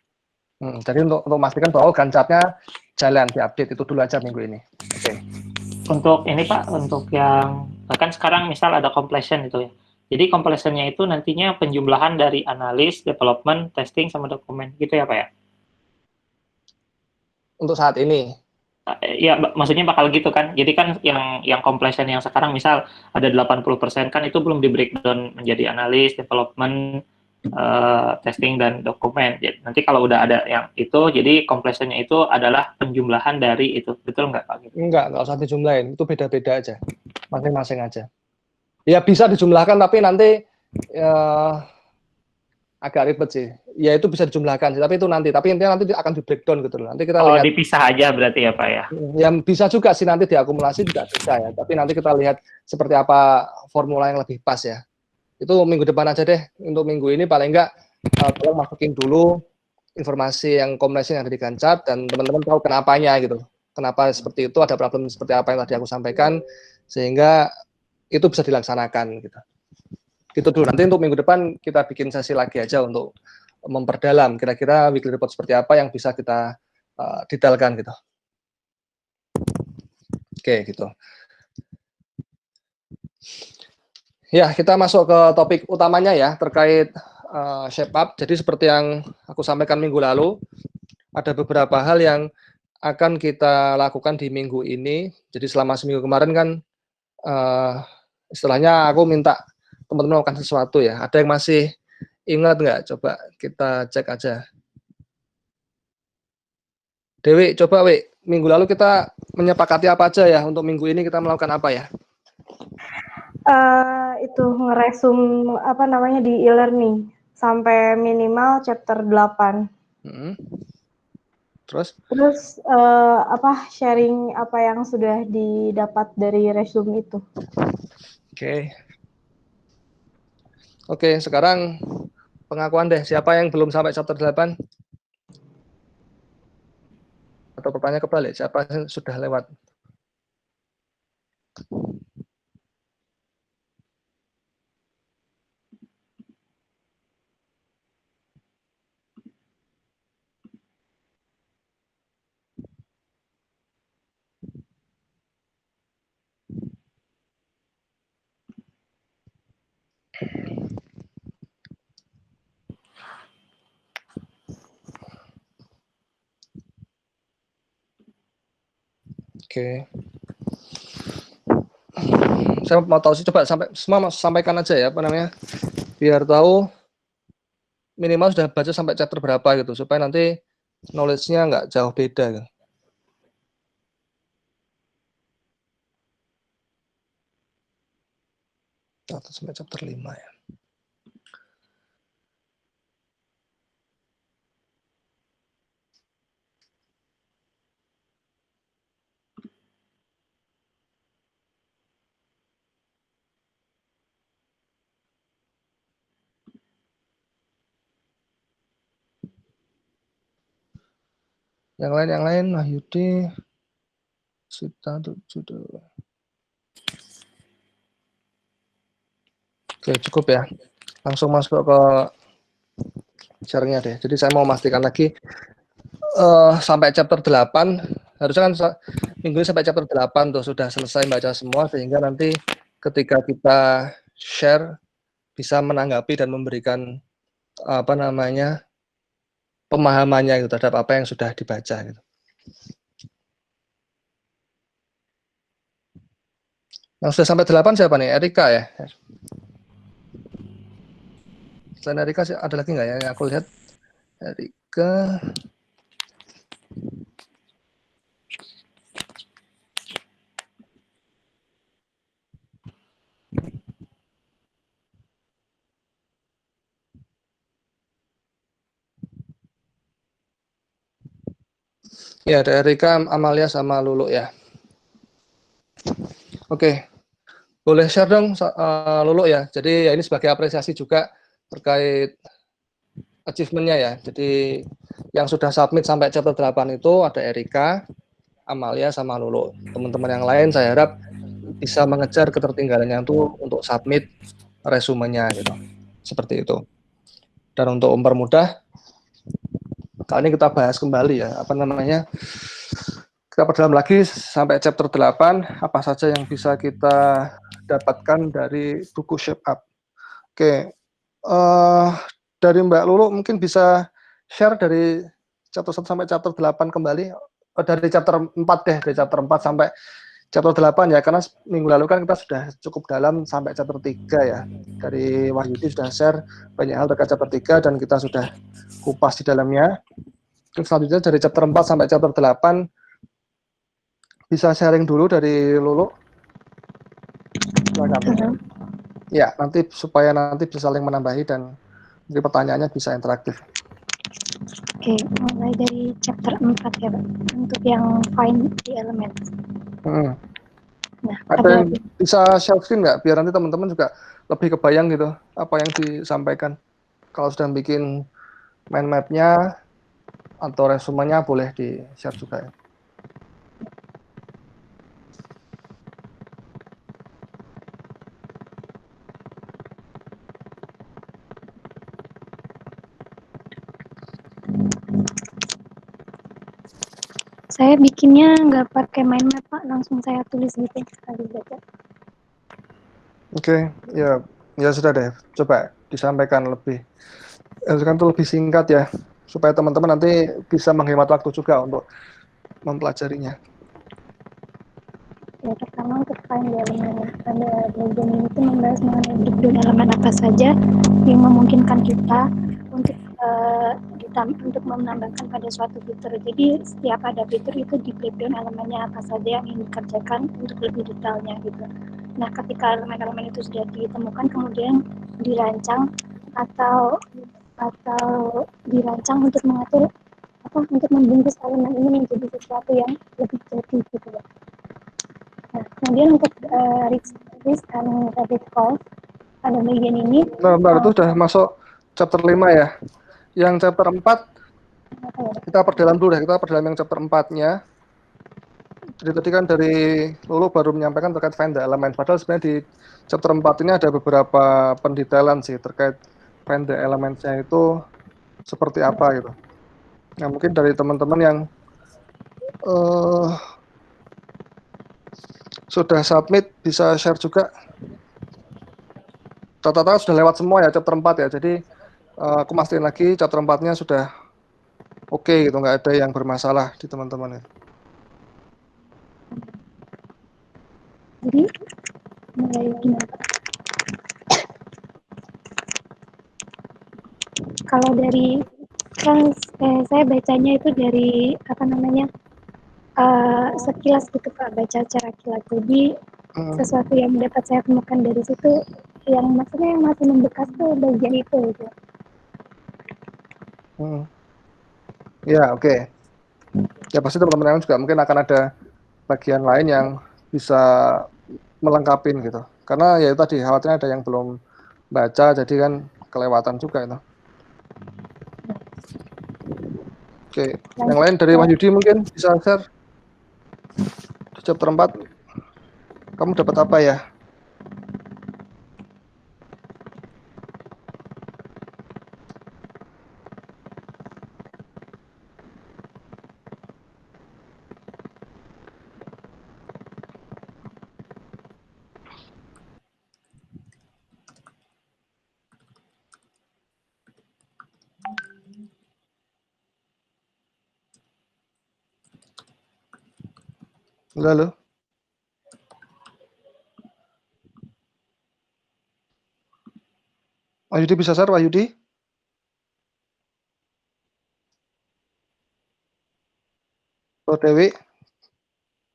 Jadi untuk memastikan bahwa Gantt chart-nya jalan diupdate itu dulu aja minggu ini. Oke. Untuk ini Pak, untuk yang kan sekarang misal ada completion itu ya. Jadi completion-nya itu nantinya penjumlahan dari analis, development, testing, sama dokumen gitu ya Pak ya? Untuk saat ini. Ya, maksudnya bakal gitu kan. Jadi kan yang completion yang sekarang misal ada 80% kan itu belum di breakdown menjadi analis, development, testing dan dokumen. Jadi, nanti kalau udah ada yang itu, jadi completion-nya itu adalah penjumlahan dari itu. Betul nggak Pak? Nggak usah dijumlahin. Itu beda-beda aja. Masing-masing aja. Ya bisa dijumlahkan, tapi nanti agak ribet sih. Ya itu bisa dijumlahkan sih, tapi itu nanti. Tapi intinya nanti akan di breakdown gitu loh. Nanti kita lihat. Dipisah aja berarti ya Pak ya? Yang bisa juga sih nanti diakumulasi juga bisa ya. Tapi nanti kita lihat seperti apa formula yang lebih pas ya. Itu minggu depan aja deh. Untuk minggu ini paling enggak tolong masukin dulu informasi yang kombinasi yang ada di Gantt chart dan teman-teman tahu kenapanya gitu. Kenapa seperti itu, ada problem seperti apa yang tadi aku sampaikan, sehingga itu bisa dilaksanakan gitu. Gitu dulu. Nanti untuk minggu depan kita bikin sesi lagi aja untuk memperdalam kira-kira weekly report seperti apa yang bisa kita detailkan gitu. Oke, gitu. Ya, kita masuk ke topik utamanya ya terkait shape up. Jadi seperti yang aku sampaikan minggu lalu, ada beberapa hal yang akan kita lakukan di minggu ini. Jadi selama seminggu kemarin kan istilahnya aku minta teman-teman melakukan sesuatu ya. Ada yang masih ingat nggak? Coba kita cek aja. Dewi, coba Wi, minggu lalu kita menyepakati apa aja ya untuk minggu ini kita melakukan apa ya? Itu ngeresum apa namanya di e-learning sampai minimal chapter 8. Terus apa sharing apa yang sudah didapat dari resume itu. Oke, sekarang pengakuan deh. Siapa yang belum sampai chapter 8? Atau pertanyaan kebalik, siapa yang sudah lewat? Oke. Saya mau tahu sih, coba semua sampaikan aja ya, apa namanya, biar tahu minimal sudah baca sampai chapter berapa gitu, supaya nanti knowledge-nya nggak jauh beda gitu. Atau sampai chapter 5 ya. Yang lain, Wahyudi, Sita, judul. Oke, cukup ya. Langsung masuk ke share-nya deh. Jadi saya mau memastikan lagi sampai chapter 8, harusnya kan minggu ini sampai chapter 8 tuh sudah selesai baca semua, sehingga nanti ketika kita share bisa menanggapi dan memberikan pemahamannya gitu terhadap apa yang sudah dibaca gitu. Yang sudah sampai 8 siapa nih? Erika ya? Selain Erika ada lagi nggak ya? Yang aku lihat Erika. Ya, ada Erika, Amalia, sama Lulu ya. Oke, boleh share dong Lulu ya. Jadi ya ini sebagai apresiasi juga terkait achievement-nya ya. Jadi yang sudah submit sampai chapter 8 itu ada Erika, Amalia, sama Lulu. Teman-teman yang lain saya harap bisa mengejar ketertinggalannya itu untuk submit resumenya gitu. Seperti itu. Dan untuk mempermudah, kali ini kita bahas kembali ya, kita perdalam lagi sampai chapter 8, apa saja yang bisa kita dapatkan dari buku Shape Up. Oke, dari Mbak Lulu mungkin bisa share dari chapter 1 sampai chapter 8 kembali, dari chapter 4 deh, dari chapter 4 sampai chapter 8 ya, karena minggu lalu kan kita sudah cukup dalam sampai chapter 3 ya. Dari Wahyudi sudah share banyak hal terkait chapter 3 dan kita sudah kupas di dalamnya. Terus selanjutnya dari chapter 4 sampai chapter 8 bisa sharing dulu dari Lulu. Silakan. Ya, nanti supaya nanti bisa saling menambahi dan jadi pertanyaannya bisa interaktif. Oke, mulai dari chapter 4 ya, Pak. Untuk yang find the elements. Nah, ada yang bisa share screen nggak? Biar nanti teman-teman juga lebih kebayang gitu apa yang disampaikan. Kalau sudah bikin mind map-nya atau resumenya boleh di-share juga ya. Saya bikinnya nggak pakai mind map, Pak, langsung saya tulis gitu sekali baca. Oke, ya sudah deh. Coba disampaikan lebih, kan itu lebih singkat ya, supaya teman-teman nanti bisa menghemat waktu juga untuk mempelajarinya. Ya, pertama untuk find the element, pada bagian ini itu membahas mengenai breakdown elemen apa saja yang memungkinkan kita untuk menambahkan pada suatu fitur. Jadi setiap ada fitur itu di breakdown elemennya apa saja yang ingin dikerjakan untuk lebih detailnya gitu. Nah, ketika elemen-elemen itu sudah ditemukan, kemudian dirancang atau dirancang untuk mengatur untuk membungkus elemen ini menjadi sesuatu yang lebih jadi gitu ya. Nah, kemudian untuk risk and rapid call pada bagian ini. Nah, Mbak, itu sudah masuk chapter 5 ya. Yang chapter 4 kita perdalam dulu deh, kita perdalam yang chapter 4-nya. Jadi tadi kan dari Lulu baru menyampaikan terkait find the element, padahal sebenarnya di chapter 4 ini ada beberapa pendetailan sih terkait find the elementsnya itu seperti apa gitu. Nah, mungkin dari teman-teman yang sudah submit bisa share juga. Rata-rata sudah lewat semua ya chapter 4 ya, jadi aku mastiin lagi chapter 4-nya sudah oke gitu, nggak ada yang bermasalah di teman-teman. Jadi mulai gimana? Kalau dari kan saya bacanya itu dari sekilas gitu Pak, baca secara kilat. Jadi sesuatu yang dapat saya temukan dari situ yang maksudnya yang masih membekas tuh bagian itu gitu. Ya, oke. Ya pasti teman-teman juga mungkin akan ada bagian lain yang bisa melengkapi gitu. Karena ya tadi khawatirnya ada yang belum baca, jadi kan kelewatan juga itu. Oke, yang lain dari Wahyudi mungkin bisa share di chapter 4. Kamu dapat apa ya? Halo. Wahyudi bisa share, Wahyudi? Oh, Dewi?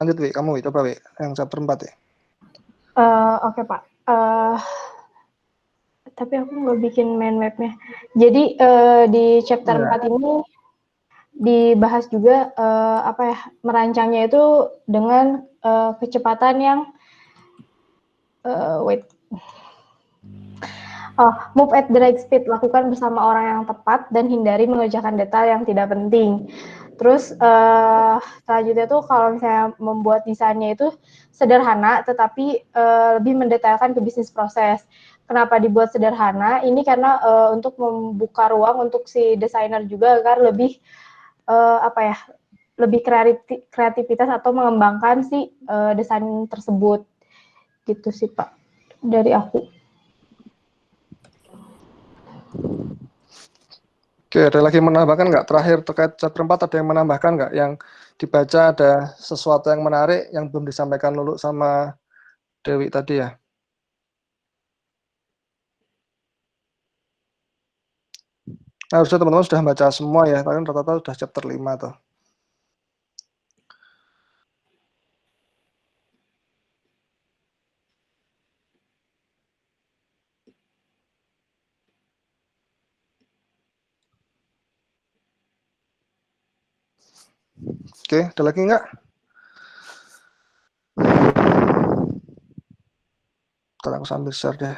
Lanjut, Wi. Kamu, Wi. Coba, Wi. Yang chapter 4 ya. Oke, Pak. Tapi aku nggak bikin mind map-nya. Jadi di chapter 4 ini dibahas juga merancangnya itu dengan kecepatan yang move at the right speed, lakukan bersama orang yang tepat dan hindari mengerjakan detail yang tidak penting. Terus selanjutnya tuh kalau misalnya membuat desainnya itu sederhana tetapi lebih mendetailkan ke bisnis proses. Kenapa dibuat sederhana? Ini karena untuk membuka ruang untuk si desainer juga agar lebih lebih kreativitas atau mengembangkan si desain tersebut. Gitu sih, Pak, dari aku. Oke, ada lagi menambahkan nggak? Terakhir terkait chapter 4 ada yang menambahkan nggak? Yang dibaca ada sesuatu yang menarik yang belum disampaikan Lulu sama Dewi tadi ya? Nah, harusnya teman-teman sudah baca semua ya, kalian rata-rata sudah chapter 5 tuh. Oke, ada lagi nggak? Ntar aku sambil share deh.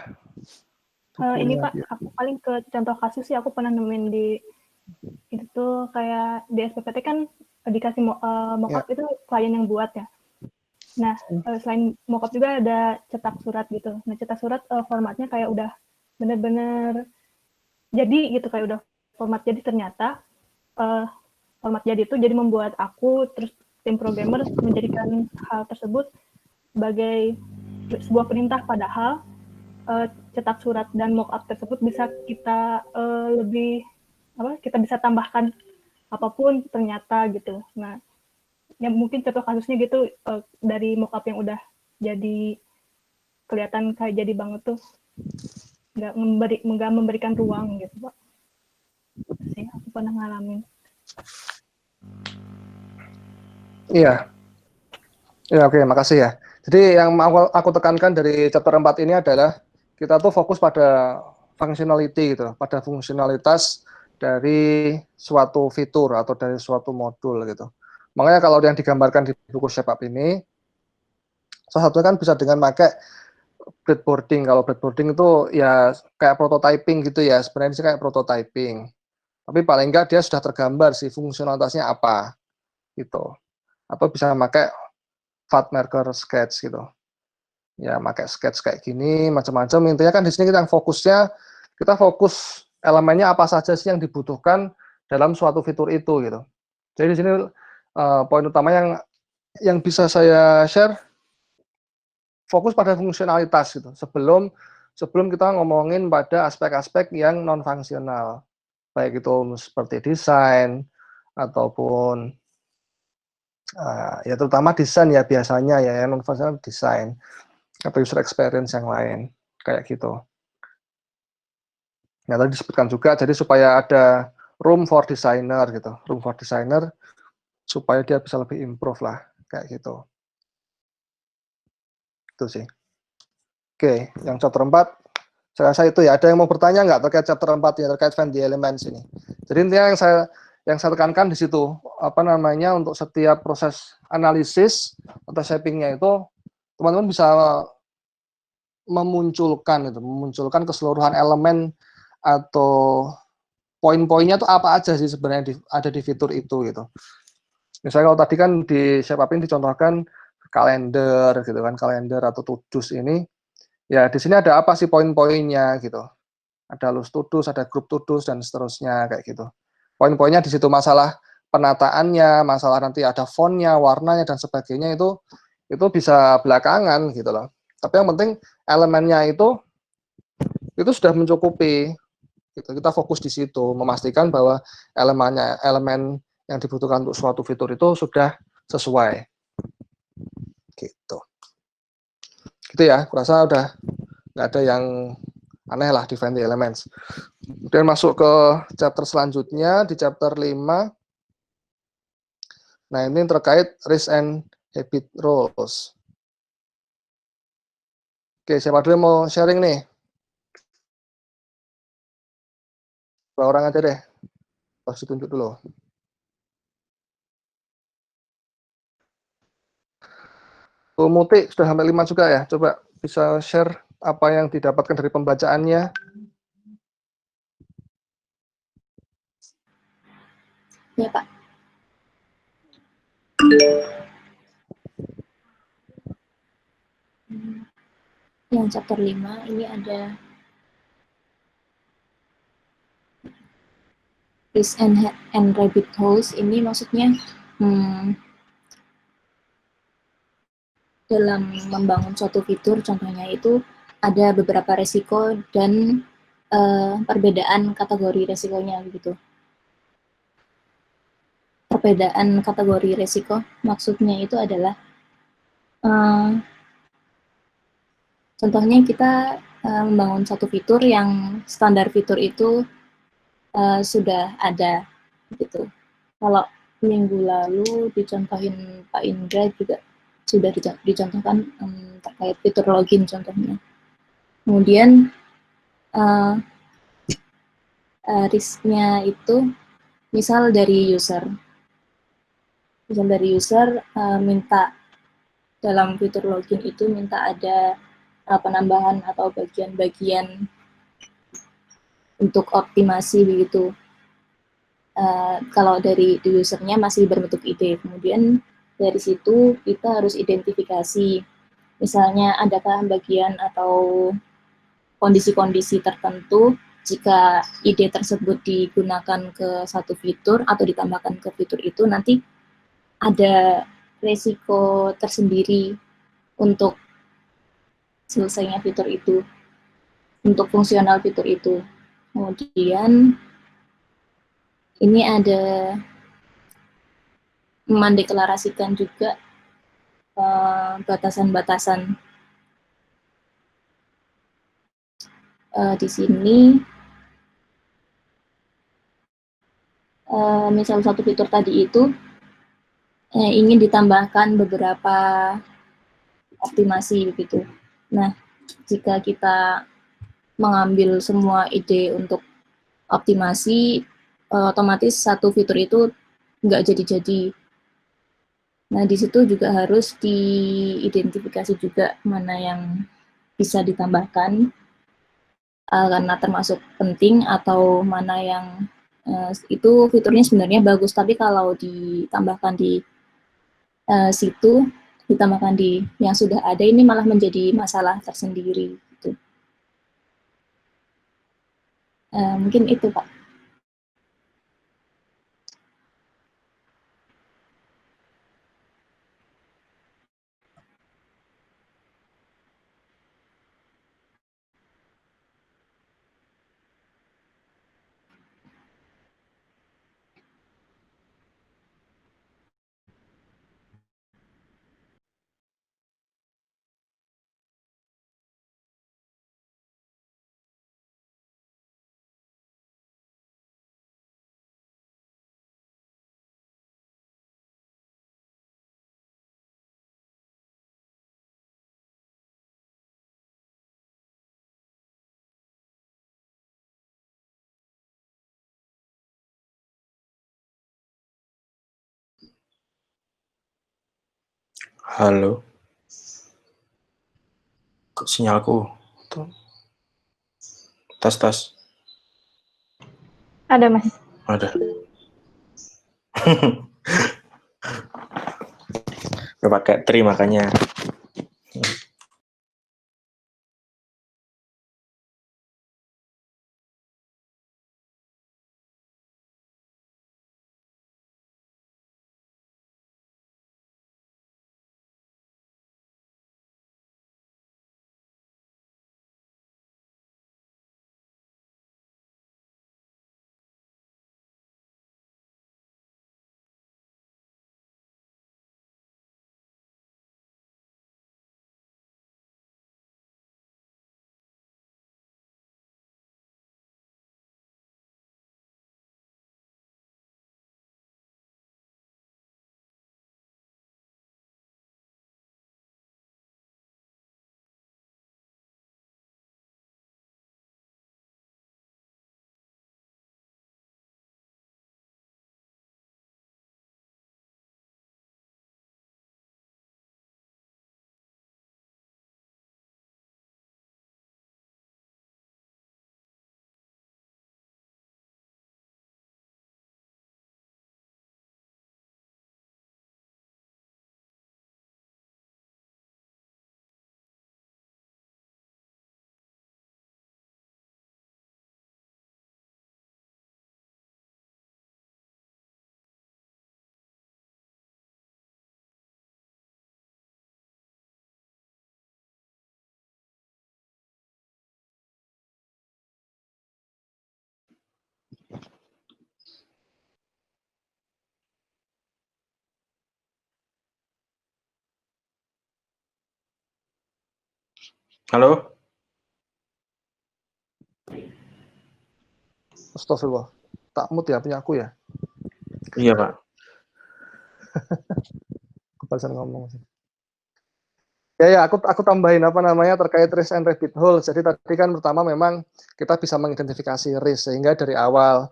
Ini Pak, aku paling ke contoh kasus sih, aku pernah nemuin di itu tuh kayak di SPPT kan dikasih mockup itu klien yang buat ya. Nah, selain mockup juga ada cetak surat gitu. Nah, cetak surat formatnya kayak udah bener-bener jadi gitu, kayak udah format jadi. Ternyata format jadi itu jadi membuat aku terus tim programmer menjadikan hal tersebut sebagai sebuah perintah, padahal cetak surat dan mockup tersebut bisa kita kita bisa tambahkan apapun ternyata gitu. Nah, ya mungkin contoh kasusnya gitu, dari mockup yang udah jadi kelihatan kayak jadi banget tuh nggak memberikan ruang gitu, Pak. Sih aku pernah ngalamin. Iya. Ya, oke, makasih ya. Jadi yang mau aku tekankan dari chapter 4 ini adalah kita tuh fokus pada functionality gitu, pada fungsionalitas dari suatu fitur atau dari suatu modul gitu. Makanya kalau yang digambarkan di buku Shape Up ini, salah satunya kan bisa dengan pakai breadboarding. Kalau breadboarding itu ya kayak prototyping gitu ya, sebenarnya sih kayak prototyping. Tapi paling enggak dia sudah tergambar sih fungsionalitasnya apa gitu. Atau bisa pakai fat marker sketch gitu. Ya, pakai sketch kayak gini, macam-macam. Intinya kan di sini kita fokus elemennya apa saja sih yang dibutuhkan dalam suatu fitur itu gitu. Jadi di sini poin utama yang bisa saya share fokus pada fungsionalitas gitu. Sebelum kita ngomongin pada aspek-aspek yang non fungsional, baik itu seperti desain ataupun ya terutama desain ya biasanya ya non fungsional desain atau user experience yang lain kayak gitu. Nah, tadi disebutkan juga jadi supaya ada room for designer gitu, room for designer supaya dia bisa lebih improve lah kayak gitu. Itu sih. Oke, yang chapter 4 saya rasa itu ya. Ada yang mau bertanya nggak terkait chapter 4 ya, terkait Venn Elements ini? Jadi intinya yang saya tekankan di situ untuk setiap proses analisis atau shaping-nya itu teman-teman bisa memunculkan keseluruhan elemen atau poin-poinnya tuh apa aja sih sebenarnya ada di fitur itu gitu. Misalnya kalau tadi kan di ShapeUp ini dicontohkan kalender gitu kan, kalender atau to-dos ini, ya di sini ada apa sih poin-poinnya gitu. Ada loose to-dos, ada group to-dos dan seterusnya kayak gitu. Poin-poinnya di situ, masalah penataannya, masalah nanti ada fontnya, warnanya dan sebagainya itu bisa belakangan gitu loh. Tapi yang penting elemennya itu sudah mencukupi. Gitu. Kita fokus di situ, memastikan bahwa elemen yang dibutuhkan untuk suatu fitur itu sudah sesuai. Gitu. Gitu ya, kurasa udah nggak ada yang aneh lah di Find the Elements. Kemudian masuk ke chapter selanjutnya, di chapter 5. Nah, ini terkait risk and habit roles. Oke, siapa dulu yang mau sharing nih? Dua orang aja deh. Harus ditunjuk dulu. Bu Muti sudah sampai 5 juga ya. Coba bisa share apa yang didapatkan dari pembacaannya. Ya, Pak. Yang chapter 5 ini ada risk and rabbit holes. Ini maksudnya dalam membangun suatu fitur, contohnya itu ada beberapa resiko dan perbedaan kategori resikonya gitu. Perbedaan kategori resiko maksudnya itu adalah contohnya kita membangun satu fitur yang standar fitur itu sudah ada gitu. Kalau minggu lalu dicontohin Pak Indra juga sudah dicontohkan terkait fitur login contohnya. Kemudian risknya itu misal dari user. Misal dari user minta dalam fitur login itu minta ada penambahan atau bagian-bagian untuk optimasi begitu. Kalau dari usernya masih berbentuk ide, kemudian dari situ kita harus identifikasi, misalnya adakah bagian atau kondisi-kondisi tertentu jika ide tersebut digunakan ke satu fitur atau ditambahkan ke fitur itu nanti ada resiko tersendiri untuk selesainya fitur itu, untuk fungsional fitur itu. Kemudian ini ada mendeklarasikan juga batasan-batasan. Di sini, misal satu fitur tadi itu ingin ditambahkan beberapa optimasi begitu. Nah, jika kita mengambil semua ide untuk optimasi, otomatis satu fitur itu nggak jadi-jadi. Nah, di situ juga harus diidentifikasi juga mana yang bisa ditambahkan karena termasuk penting atau mana yang itu fiturnya sebenarnya bagus, tapi kalau ditambahkan di situ, ditambahkan di yang sudah ada ini malah menjadi masalah tersendiri. Gitu. Mungkin itu, Pak. Halo. Kok sinyalku? Tes. Ada, Mas. Ada. Udah pakai tree makanya. Halo? Astagfirullah. Tak mute ya punya aku ya. Iya, Pak. Kebasan ngomong. Ya, aku tambahin apa namanya terkait risk and rabbit hole. Jadi tadi kan pertama memang kita bisa mengidentifikasi risk sehingga dari awal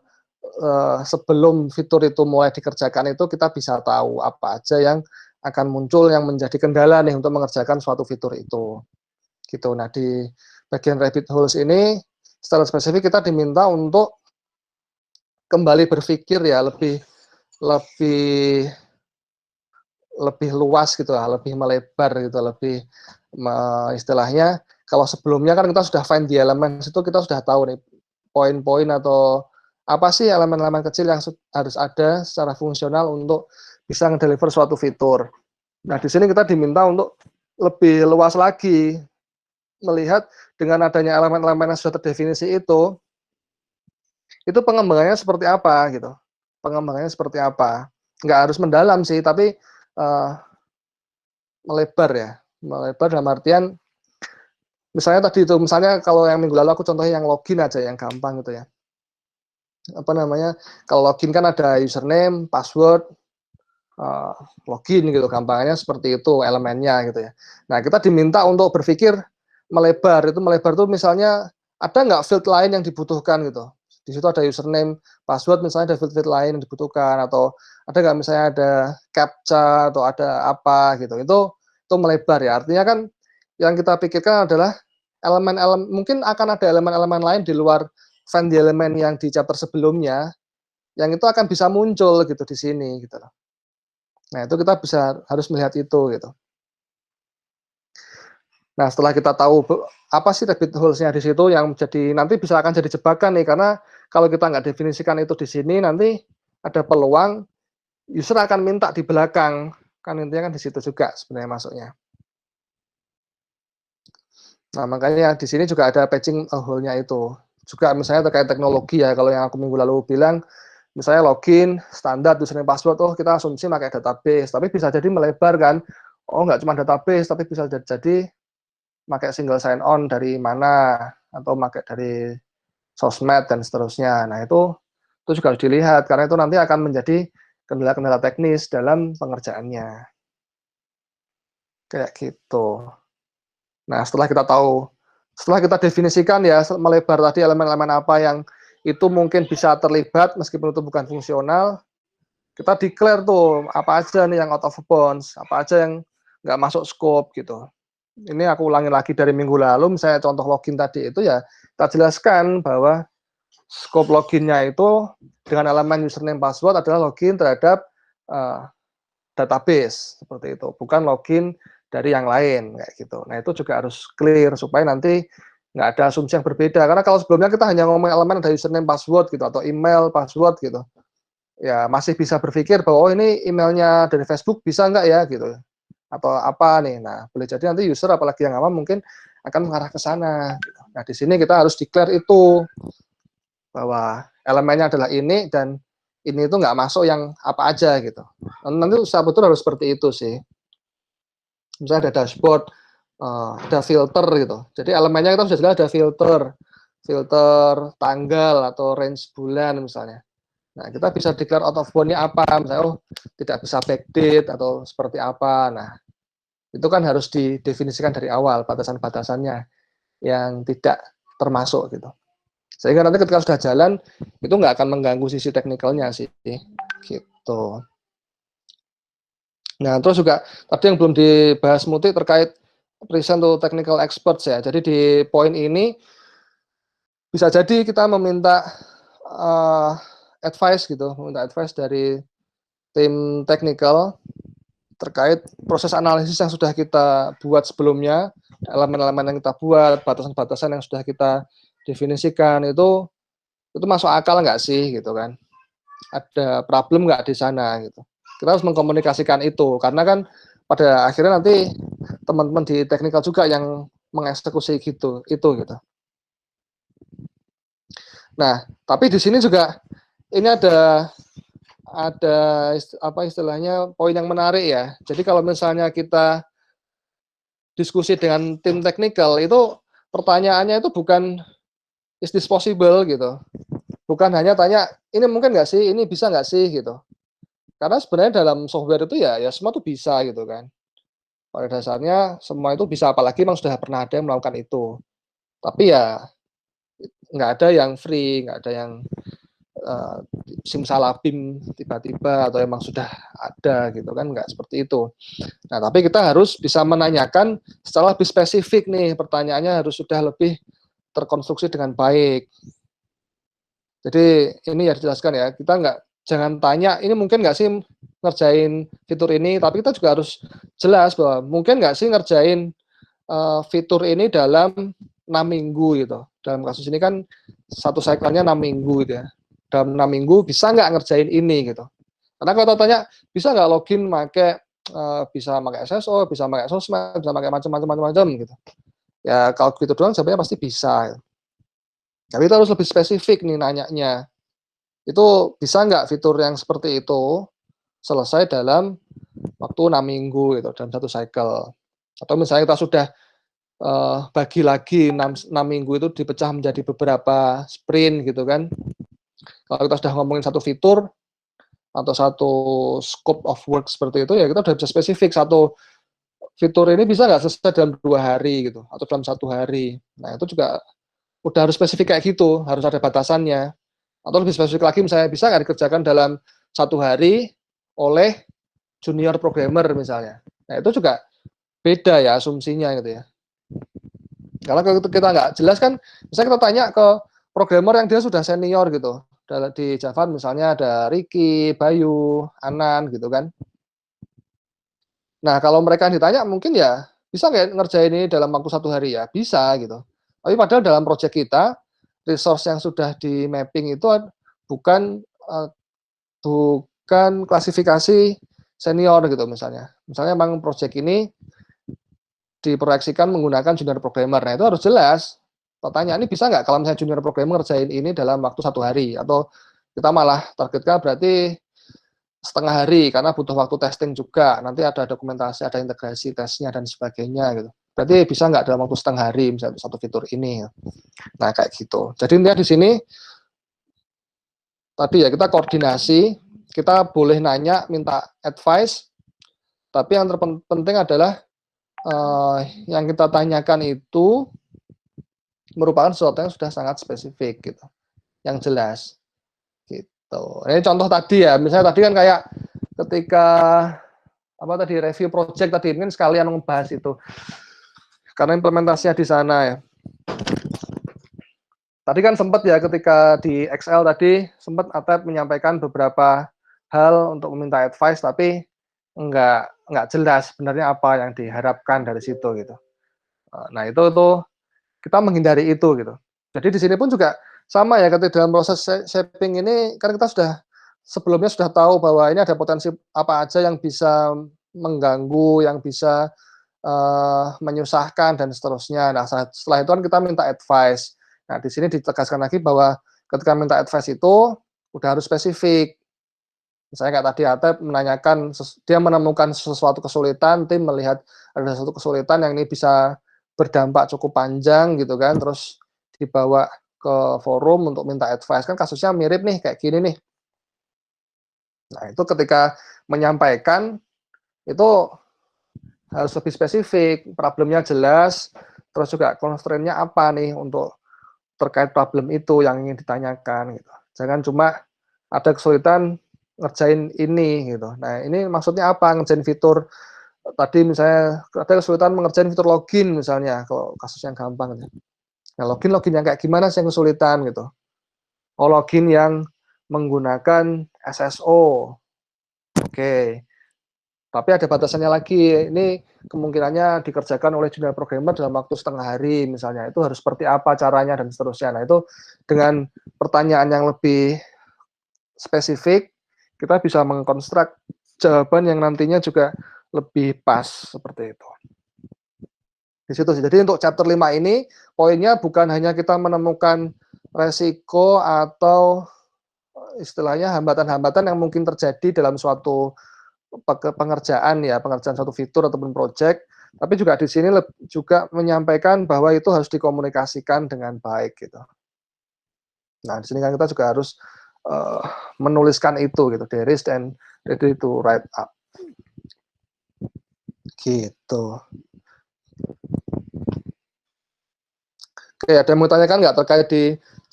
sebelum fitur itu mulai dikerjakan itu kita bisa tahu apa aja yang akan muncul yang menjadi kendala nih untuk mengerjakan suatu fitur itu. Gitu. Nah, di bagian rabbit holes ini secara spesifik kita diminta untuk kembali berpikir ya lebih luas gitu lah, lebih melebar gitu, lebih istilahnya kalau sebelumnya kan kita sudah find the elements itu kita sudah tahu nih poin-poin atau apa sih elemen-elemen kecil yang harus ada secara fungsional untuk bisa ngedeliver suatu fitur. Nah, di sini kita diminta untuk lebih luas lagi melihat dengan adanya elemen-elemen yang sudah terdefinisi itu pengembangannya seperti apa gitu. Pengembangannya seperti apa. Nggak harus mendalam sih, tapi melebar ya. Melebar dalam artian, misalnya tadi itu, misalnya kalau yang minggu lalu aku contohnya yang login aja, yang gampang gitu ya. Apa namanya, kalau login kan ada username, password, login gitu, gampangnya seperti itu elemennya gitu ya. Nah, kita diminta untuk berpikir melebar, itu melebar tuh misalnya ada nggak field lain yang dibutuhkan gitu. Di situ ada username, password, misalnya ada field lain yang dibutuhkan, atau ada nggak misalnya ada captcha atau ada apa gitu. Itu melebar ya. Artinya kan yang kita pikirkan adalah elemen-elemen, mungkin akan ada elemen-elemen lain di luar find the element yang di chapter sebelumnya, yang itu akan bisa muncul gitu di sini gitu. Nah, itu kita harus melihat itu gitu. Nah, setelah kita tahu apa sih rabbit holes-nya di situ yang jadi nanti bisa akan jadi jebakan nih, karena kalau kita nggak definisikan itu di sini, nanti ada peluang user akan minta di belakang, kan intinya kan di situ juga sebenarnya masuknya. Nah, makanya di sini juga ada patching hole-nya itu. Juga misalnya terkait teknologi ya, kalau yang aku minggu lalu bilang, misalnya login, standar, username, password, kita asumsi pakai database, tapi bisa jadi melebar kan, nggak cuma database, tapi bisa jadi pakai single sign on dari mana, atau pakai dari sosmed, dan seterusnya. Nah, itu juga harus dilihat, karena itu nanti akan menjadi kendala-kendala teknis dalam pengerjaannya. Kayak gitu. Nah, setelah kita definisikan ya, melebar tadi elemen-elemen apa yang itu mungkin bisa terlibat meskipun itu bukan fungsional, kita declare tuh apa aja nih yang out of bounds, apa aja yang nggak masuk scope gitu. Ini aku ulangi lagi dari minggu lalu, misalnya contoh login tadi itu ya kita jelaskan bahwa scope loginnya itu dengan elemen username password adalah login terhadap database seperti itu, bukan login dari yang lain kayak gitu. Nah itu juga harus clear supaya nanti nggak ada asumsi yang berbeda. Karena kalau sebelumnya kita hanya ngomong elemen dari username password gitu atau email password gitu, ya masih bisa berpikir bahwa oh ini emailnya dari Facebook bisa nggak ya gitu, atau apa nih. Nah boleh jadi nanti user apalagi yang awam mungkin akan mengarah ke sana. Gitu. Nah di sini kita harus declare itu bahwa elemennya adalah ini dan ini itu nggak masuk yang apa aja gitu. Nanti usaha betul harus seperti itu sih. Misalnya ada dashboard, ada filter gitu. Jadi elemennya kita sudah jelas ada filter tanggal atau range bulan misalnya. Nah kita bisa declare out of bound-nya apa, misalnya oh tidak bisa backdate atau seperti apa. Nah itu kan harus didefinisikan dari awal batasan-batasannya yang tidak termasuk gitu. Sehingga nanti ketika sudah jalan itu nggak akan mengganggu sisi teknikalnya sih, gitu. Nah terus juga tadi yang belum dibahas Muti terkait present to technical experts ya. Jadi di poin ini bisa jadi kita meminta advice gitu, meminta advice dari tim technical terkait proses analisis yang sudah kita buat sebelumnya, elemen-elemen yang kita buat, batasan-batasan yang sudah kita definisikan itu masuk akal nggak sih gitu kan? Ada problem nggak di sana gitu? Kita harus mengkomunikasikan itu karena kan pada akhirnya nanti teman-teman di teknikal juga yang mengeksekusi gitu gitu. Nah, tapi di sini juga ini ada apa istilahnya poin yang menarik ya. Jadi kalau misalnya kita diskusi dengan tim teknikal itu pertanyaannya itu bukan is this possible gitu. Bukan hanya tanya ini mungkin nggak sih, ini bisa nggak sih gitu. Karena sebenarnya dalam software itu ya semua tuh bisa gitu kan. Pada dasarnya semua itu bisa, apalagi memang sudah pernah ada yang melakukan itu. Tapi ya nggak ada yang free, nggak ada yang simsalabim tiba-tiba atau emang sudah ada gitu kan, nggak seperti itu. Nah tapi kita harus bisa menanyakan secara lebih spesifik nih, pertanyaannya harus sudah lebih terkonstruksi dengan baik. Jadi ini ya dijelaskan ya, kita jangan tanya ini mungkin nggak sih ngerjain fitur ini, tapi kita juga harus jelas bahwa mungkin nggak sih ngerjain fitur ini dalam 6 minggu gitu. Dalam kasus ini kan satu cycle-nya 6 minggu gitu ya. Dalam 6 minggu bisa nggak ngerjain ini gitu. Karena kalau tanya bisa nggak login bisa pakai SSO, bisa pakai sosmed, bisa pakai macam-macam gitu. Ya kalau gitu doang jawabannya pasti bisa. Tapi kita harus lebih spesifik nih nanyanya. Itu bisa nggak fitur yang seperti itu selesai dalam waktu 6 minggu gitu, dalam satu cycle. Atau misalnya kita sudah bagi lagi 6 minggu itu dipecah menjadi beberapa sprint gitu kan. Kalau kita sudah ngomongin satu fitur atau satu scope of work seperti itu, ya kita sudah bisa spesifik satu fitur ini bisa nggak selesai dalam 2 hari gitu, atau dalam 1 hari. Nah itu juga udah harus spesifik kayak gitu, harus ada batasannya. Atau lebih spesifik lagi misalnya bisa nggak dikerjakan dalam 1 hari oleh junior programmer misalnya. Nah itu juga beda ya asumsinya gitu ya. Karena kalau kita nggak jelas kan, misalnya kita tanya ke programmer yang dia sudah senior gitu, di Java misalnya ada Ricky, Bayu, Anan gitu kan. Nah kalau mereka ditanya mungkin ya bisa nggak ngerjain ini dalam waktu 1 hari ya, bisa gitu. Tapi padahal dalam proyek kita resource yang sudah di mapping itu bukan klasifikasi senior gitu misalnya. Misalnya memang proyek ini diproyeksikan menggunakan junior programmer. Nah itu harus jelas. Pertanyaan ini bisa nggak kalau misalnya junior programmer ngerjain ini dalam waktu 1 hari, atau kita malah targetkan berarti setengah hari karena butuh waktu testing juga, nanti ada dokumentasi, ada integrasi tesnya dan sebagainya gitu. Berarti bisa nggak dalam waktu setengah hari misalnya satu fitur ini. Nah kayak gitu. Jadi intinya di sini tadi ya kita koordinasi, kita boleh nanya, minta advice, tapi yang terpenting adalah yang kita tanyakan itu merupakan sesuatu yang sudah sangat spesifik gitu, yang jelas gitu. Ini contoh tadi ya, misalnya tadi kan kayak ketika review project tadi, mungkin sekalian membahas itu karena implementasinya di sana ya. Tadi kan sempat ya ketika di Excel tadi sempat Atep menyampaikan beberapa hal untuk meminta advice, tapi nggak jelas sebenarnya apa yang diharapkan dari situ gitu. Nah itu kita menghindari itu gitu. Jadi di sini pun juga sama ya, ketika dalam proses shaping ini kan kita sebelumnya sudah tahu bahwa ini ada potensi apa aja yang bisa mengganggu, yang bisa menyusahkan dan seterusnya. Nah setelah itu kan kita minta advice. Nah di sini ditegaskan lagi bahwa ketika minta advice itu udah harus spesifik. Misalnya kayak tadi Atep menanyakan, dia menemukan sesuatu kesulitan, tim melihat ada sesuatu kesulitan yang ini bisa berdampak cukup panjang gitu kan, terus dibawa ke forum untuk minta advice, kan kasusnya mirip nih kayak gini nih. Nah itu ketika menyampaikan itu harus lebih spesifik, problemnya jelas, terus juga constraint-nya apa nih untuk terkait problem itu yang ingin ditanyakan gitu. Jangan cuma ada kesulitan ngerjain ini gitu. Nah ini maksudnya apa, ngerjain fitur tadi misalnya ada kesulitan mengerjain fitur login misalnya, kalau kasus yang gampang. Nah login yang kayak gimana sih yang kesulitan gitu. Oh login yang menggunakan SSO. Oke. Tapi ada batasannya lagi, ini kemungkinannya dikerjakan oleh junior programmer dalam waktu setengah hari misalnya, itu harus seperti apa caranya dan seterusnya. Nah itu dengan pertanyaan yang lebih spesifik, kita bisa mengkonstruk jawaban yang nantinya juga lebih pas seperti itu. Di situ sih. Jadi untuk chapter 5 ini poinnya bukan hanya kita menemukan resiko atau istilahnya hambatan-hambatan yang mungkin terjadi dalam suatu pengerjaan suatu fitur ataupun project, tapi juga di sini juga menyampaikan bahwa itu harus dikomunikasikan dengan baik gitu. Nah, di sini kan kita juga harus menuliskan itu gitu, there is and ready to write up. Gitu. Oke, ada yang mau tanyakan nggak terkait di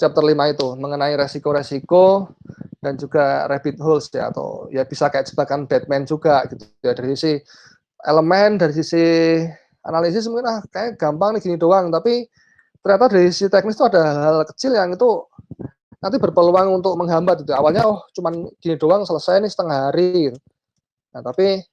chapter 5 itu mengenai resiko-resiko dan juga rabbit holes ya, atau ya bisa kayak jebakan Batman juga gitu ya, dari sisi elemen, dari sisi analisis mungkin kayak gampang nih gini doang, tapi ternyata dari sisi teknis itu ada hal kecil yang itu nanti berpeluang untuk menghambat gitu. Awalnya cuman gini doang selesai nih setengah hari gitu. Nah, tapi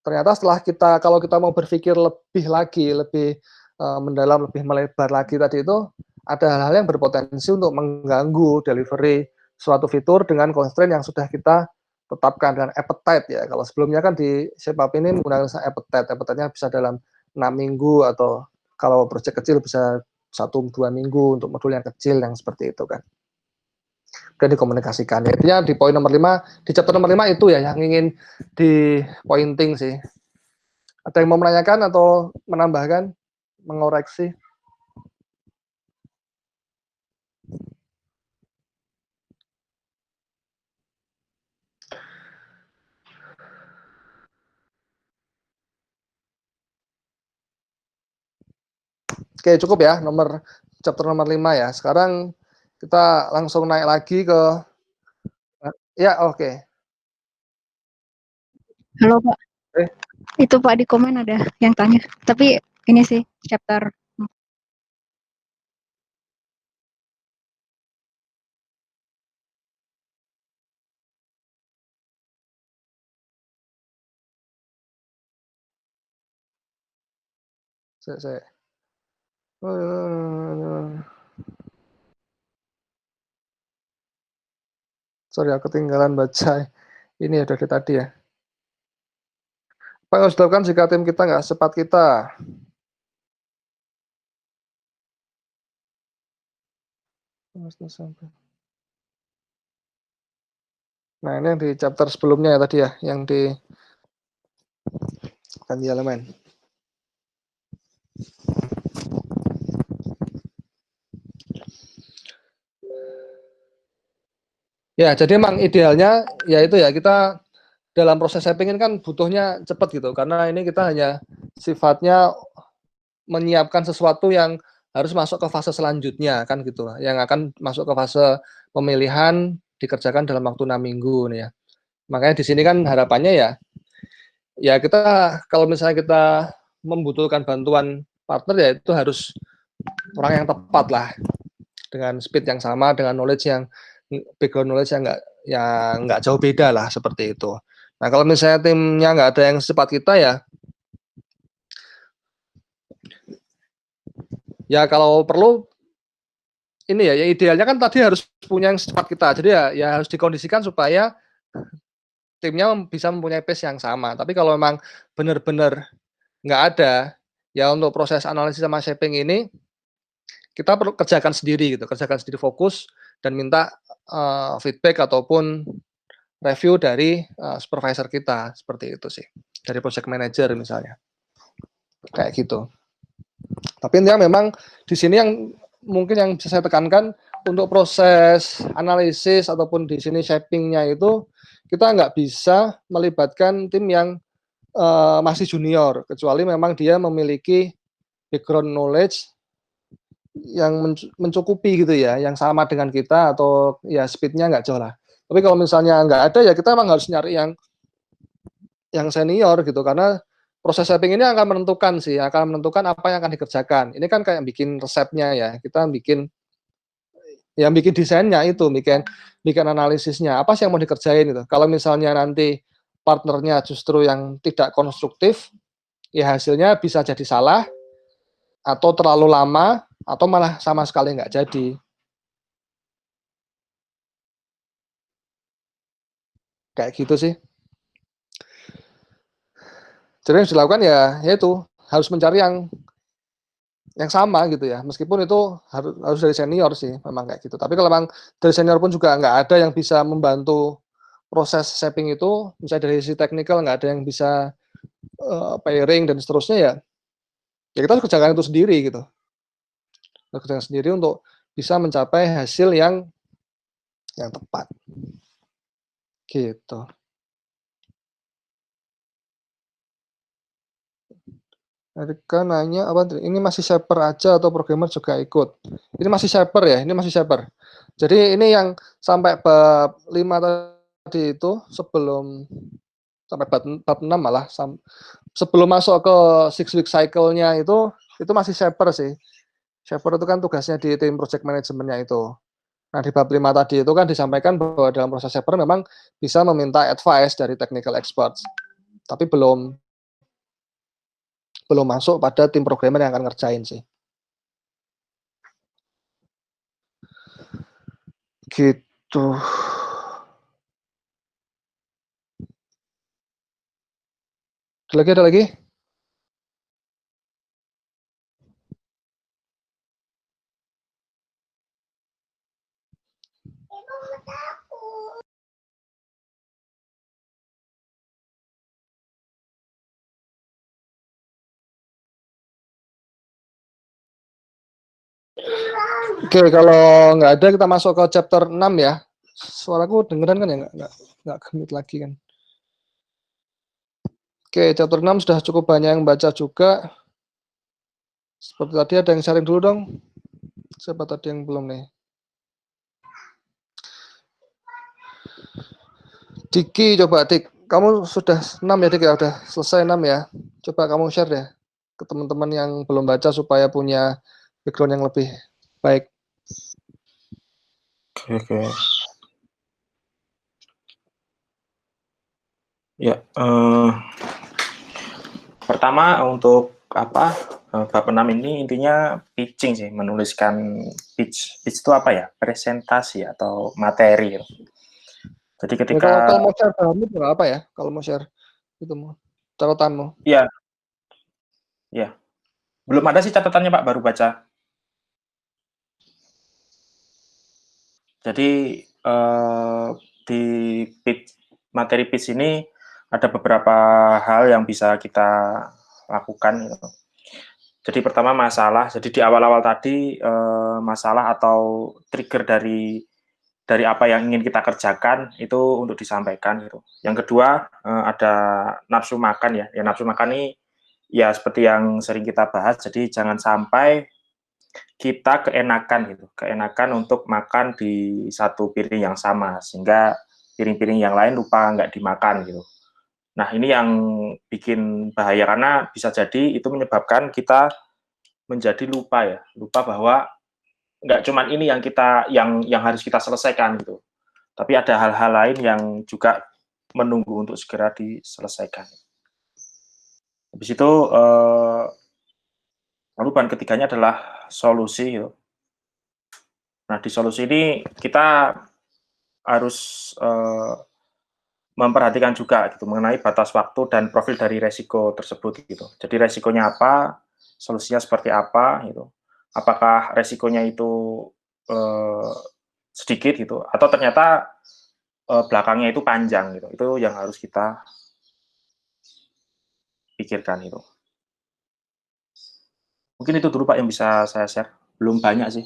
ternyata setelah kalau kita mau berpikir lebih lagi, lebih mendalam, lebih melebar lagi tadi itu ada hal-hal yang berpotensi untuk mengganggu delivery suatu fitur dengan constraint yang sudah kita tetapkan dengan appetite ya. Kalau sebelumnya kan di shape up ini menggunakan appetite. Appetite-nya bisa dalam 6 minggu atau kalau proyek kecil bisa 1-2 minggu untuk modul yang kecil yang seperti itu kan. Dan dikomunikasikan. Intinya di poin nomor 5, di chapter nomor 5 itu ya yang ingin di pointing sih. Ada yang mau menanyakan atau menambahkan, mengoreksi? Oke, cukup ya chapter nomor 5 ya. Sekarang kita langsung naik lagi ke ya, oke. Halo Pak. Itu Pak di komen ada yang tanya. Tapi ini sih chapter. Sorry, aku ketinggalan baca ini ya dari tadi ya. Apa yang harus dilakukan jika tim kita nggak secepat kita? Nah, ini yang di chapter sebelumnya ya tadi ya, yang di ganti elemen. Ya, jadi memang idealnya ya itu ya, kita dalam proses shaping ini kan butuhnya cepat gitu, karena ini kita hanya sifatnya menyiapkan sesuatu yang harus masuk ke fase selanjutnya kan gitu, yang akan masuk ke fase pemilihan dikerjakan dalam waktu 6 minggu nih ya. Makanya di sini kan harapannya ya kita kalau misalnya kita membutuhkan bantuan partner ya itu harus orang yang tepat lah. dengan speed yang sama, dengan knowledge yang background knowledge yang nggak jauh beda lah seperti itu. Nah kalau misalnya timnya nggak ada yang secepat kita ya kalau perlu ini ya idealnya kan tadi harus punya yang secepat kita. Jadi ya harus dikondisikan supaya timnya bisa mempunyai pace yang sama. Tapi kalau memang benar-benar nggak ada, ya untuk proses analisis sama shaping ini kita perlu kerjakan sendiri gitu, kerjakan sendiri fokus dan minta feedback ataupun review dari supervisor kita seperti itu sih, dari project manager misalnya, kayak gitu. Tapi intinya memang di sini yang mungkin yang bisa saya tekankan untuk proses analisis ataupun di sini shapingnya itu kita nggak bisa melibatkan tim yang masih junior, kecuali memang dia memiliki background knowledge yang mencukupi gitu ya, yang sama dengan kita atau ya speednya nggak jauh lah. Tapi kalau misalnya nggak ada ya kita memang harus nyari yang senior gitu, karena proses shaping ini akan menentukan sih, akan menentukan apa yang akan dikerjakan. Ini kan kayak bikin resepnya ya, kita bikin desainnya itu, bikin analisisnya, apa sih yang mau dikerjain itu. Kalau misalnya nanti partnernya justru yang tidak konstruktif, ya hasilnya bisa jadi salah, atau terlalu lama, atau malah sama sekali nggak jadi. Kayak gitu sih. Jadi yang harus dilakukan ya itu harus mencari yang sama gitu ya, meskipun itu harus dari senior sih, memang kayak gitu. Tapi kalau memang dari senior pun juga nggak ada yang bisa membantu proses shaping itu, misalnya dari sisi teknikal nggak ada yang bisa pairing dan seterusnya ya kita harus kerjakan itu sendiri gitu. Harus kerjakan sendiri untuk bisa mencapai hasil yang tepat. Gitu. Erika nanya apa? Ini masih shaper aja atau programmer juga ikut? Ini masih shaper ya, ini masih shaper. Jadi ini yang sampai bab 5 tadi itu sebelum sampai bab 6 malah sebelum masuk ke 6 week cycle-nya itu masih shaper sih. Shaper itu kan tugasnya di tim project manajemennya itu. Nah, di bab 5 tadi itu kan disampaikan bahwa dalam proses shaper memang bisa meminta advice dari technical experts. Tapi belum masuk pada tim programmer yang akan ngerjain sih. Gitu. Ada lagi? Oke, kalau nggak ada kita masuk ke chapter 6 ya. Suaraku dengeran kan ya? Nggak gemit lagi kan. Oke, chapter 6 sudah cukup banyak yang baca juga. Seperti tadi ada yang sharing dulu dong. Siapa tadi yang belum nih? Diki, coba Dik. Kamu sudah 6 ya Dik ya? Udah selesai 6 ya? Coba kamu share deh ke teman-teman yang belum baca supaya punya background yang lebih baik. Oke. Ya, pertama untuk bab 6 ini intinya pitching sih, menuliskan pitch. Pitch itu apa ya? Presentasi atau materi. Jadi ketika kalau mau share bahanmu juga apa ya? Kalau mau share itu catatanmu. Iya. Ya. Belum ada sih catatannya Pak, baru baca. Jadi di materi pitch ini ada beberapa hal yang bisa kita lakukan. Jadi pertama masalah. Jadi di awal-awal tadi masalah atau trigger dari apa yang ingin kita kerjakan itu untuk disampaikan gitu. Yang kedua ada nafsu makan ya. Ya nafsu makan ini ya seperti yang sering kita bahas. Jadi jangan sampai kita keenakan untuk makan di satu piring yang sama sehingga piring-piring yang lain lupa nggak dimakan gitu. Nah ini yang bikin bahaya karena bisa jadi itu menyebabkan kita menjadi lupa bahwa nggak cuman ini yang harus kita selesaikan gitu. Tapi ada hal-hal lain yang juga menunggu untuk segera diselesaikan. Habis itu lalu bahan ketiganya adalah solusi gitu. Nah, di solusi ini kita harus memperhatikan juga gitu mengenai batas waktu dan profil dari resiko tersebut gitu. Jadi resikonya apa, solusinya seperti apa gitu. Apakah resikonya itu sedikit gitu atau ternyata belakangnya itu panjang gitu. Itu yang harus kita pikirkan itu. Mungkin itu dulu Pak yang bisa saya share. Belum banyak sih.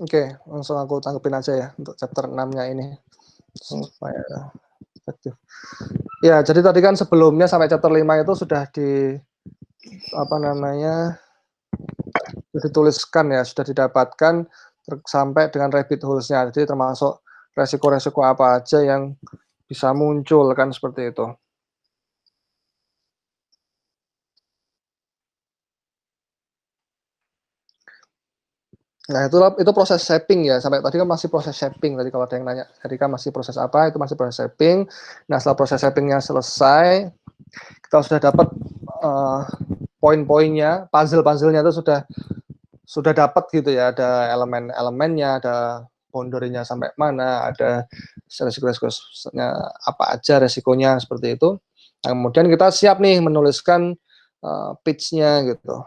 Oke, langsung aku tanggepin aja ya untuk chapter 6-nya ini supaya efektif. Ya, jadi tadi kan sebelumnya sampai chapter 5 itu sudah dituliskan ya, sudah didapatkan sampai dengan rabbit holes-nya. Jadi termasuk resiko-resiko apa aja yang bisa muncul kan seperti itu. Nah, itu proses shaping ya. Sampai tadi kan masih proses shaping. Tadi kalau ada yang nanya, tadi kan masih proses apa? Itu masih proses shaping. Nah, setelah proses shapingnya selesai, kita sudah dapat poin-poinnya, puzzle-puzzlenya itu sudah dapat gitu ya. Ada elemen-elemennya, ada boundary-nya sampai mana, ada resiko-resikonya apa aja resikonya seperti itu. Nah, kemudian kita siap nih menuliskan pitch-nya gitu.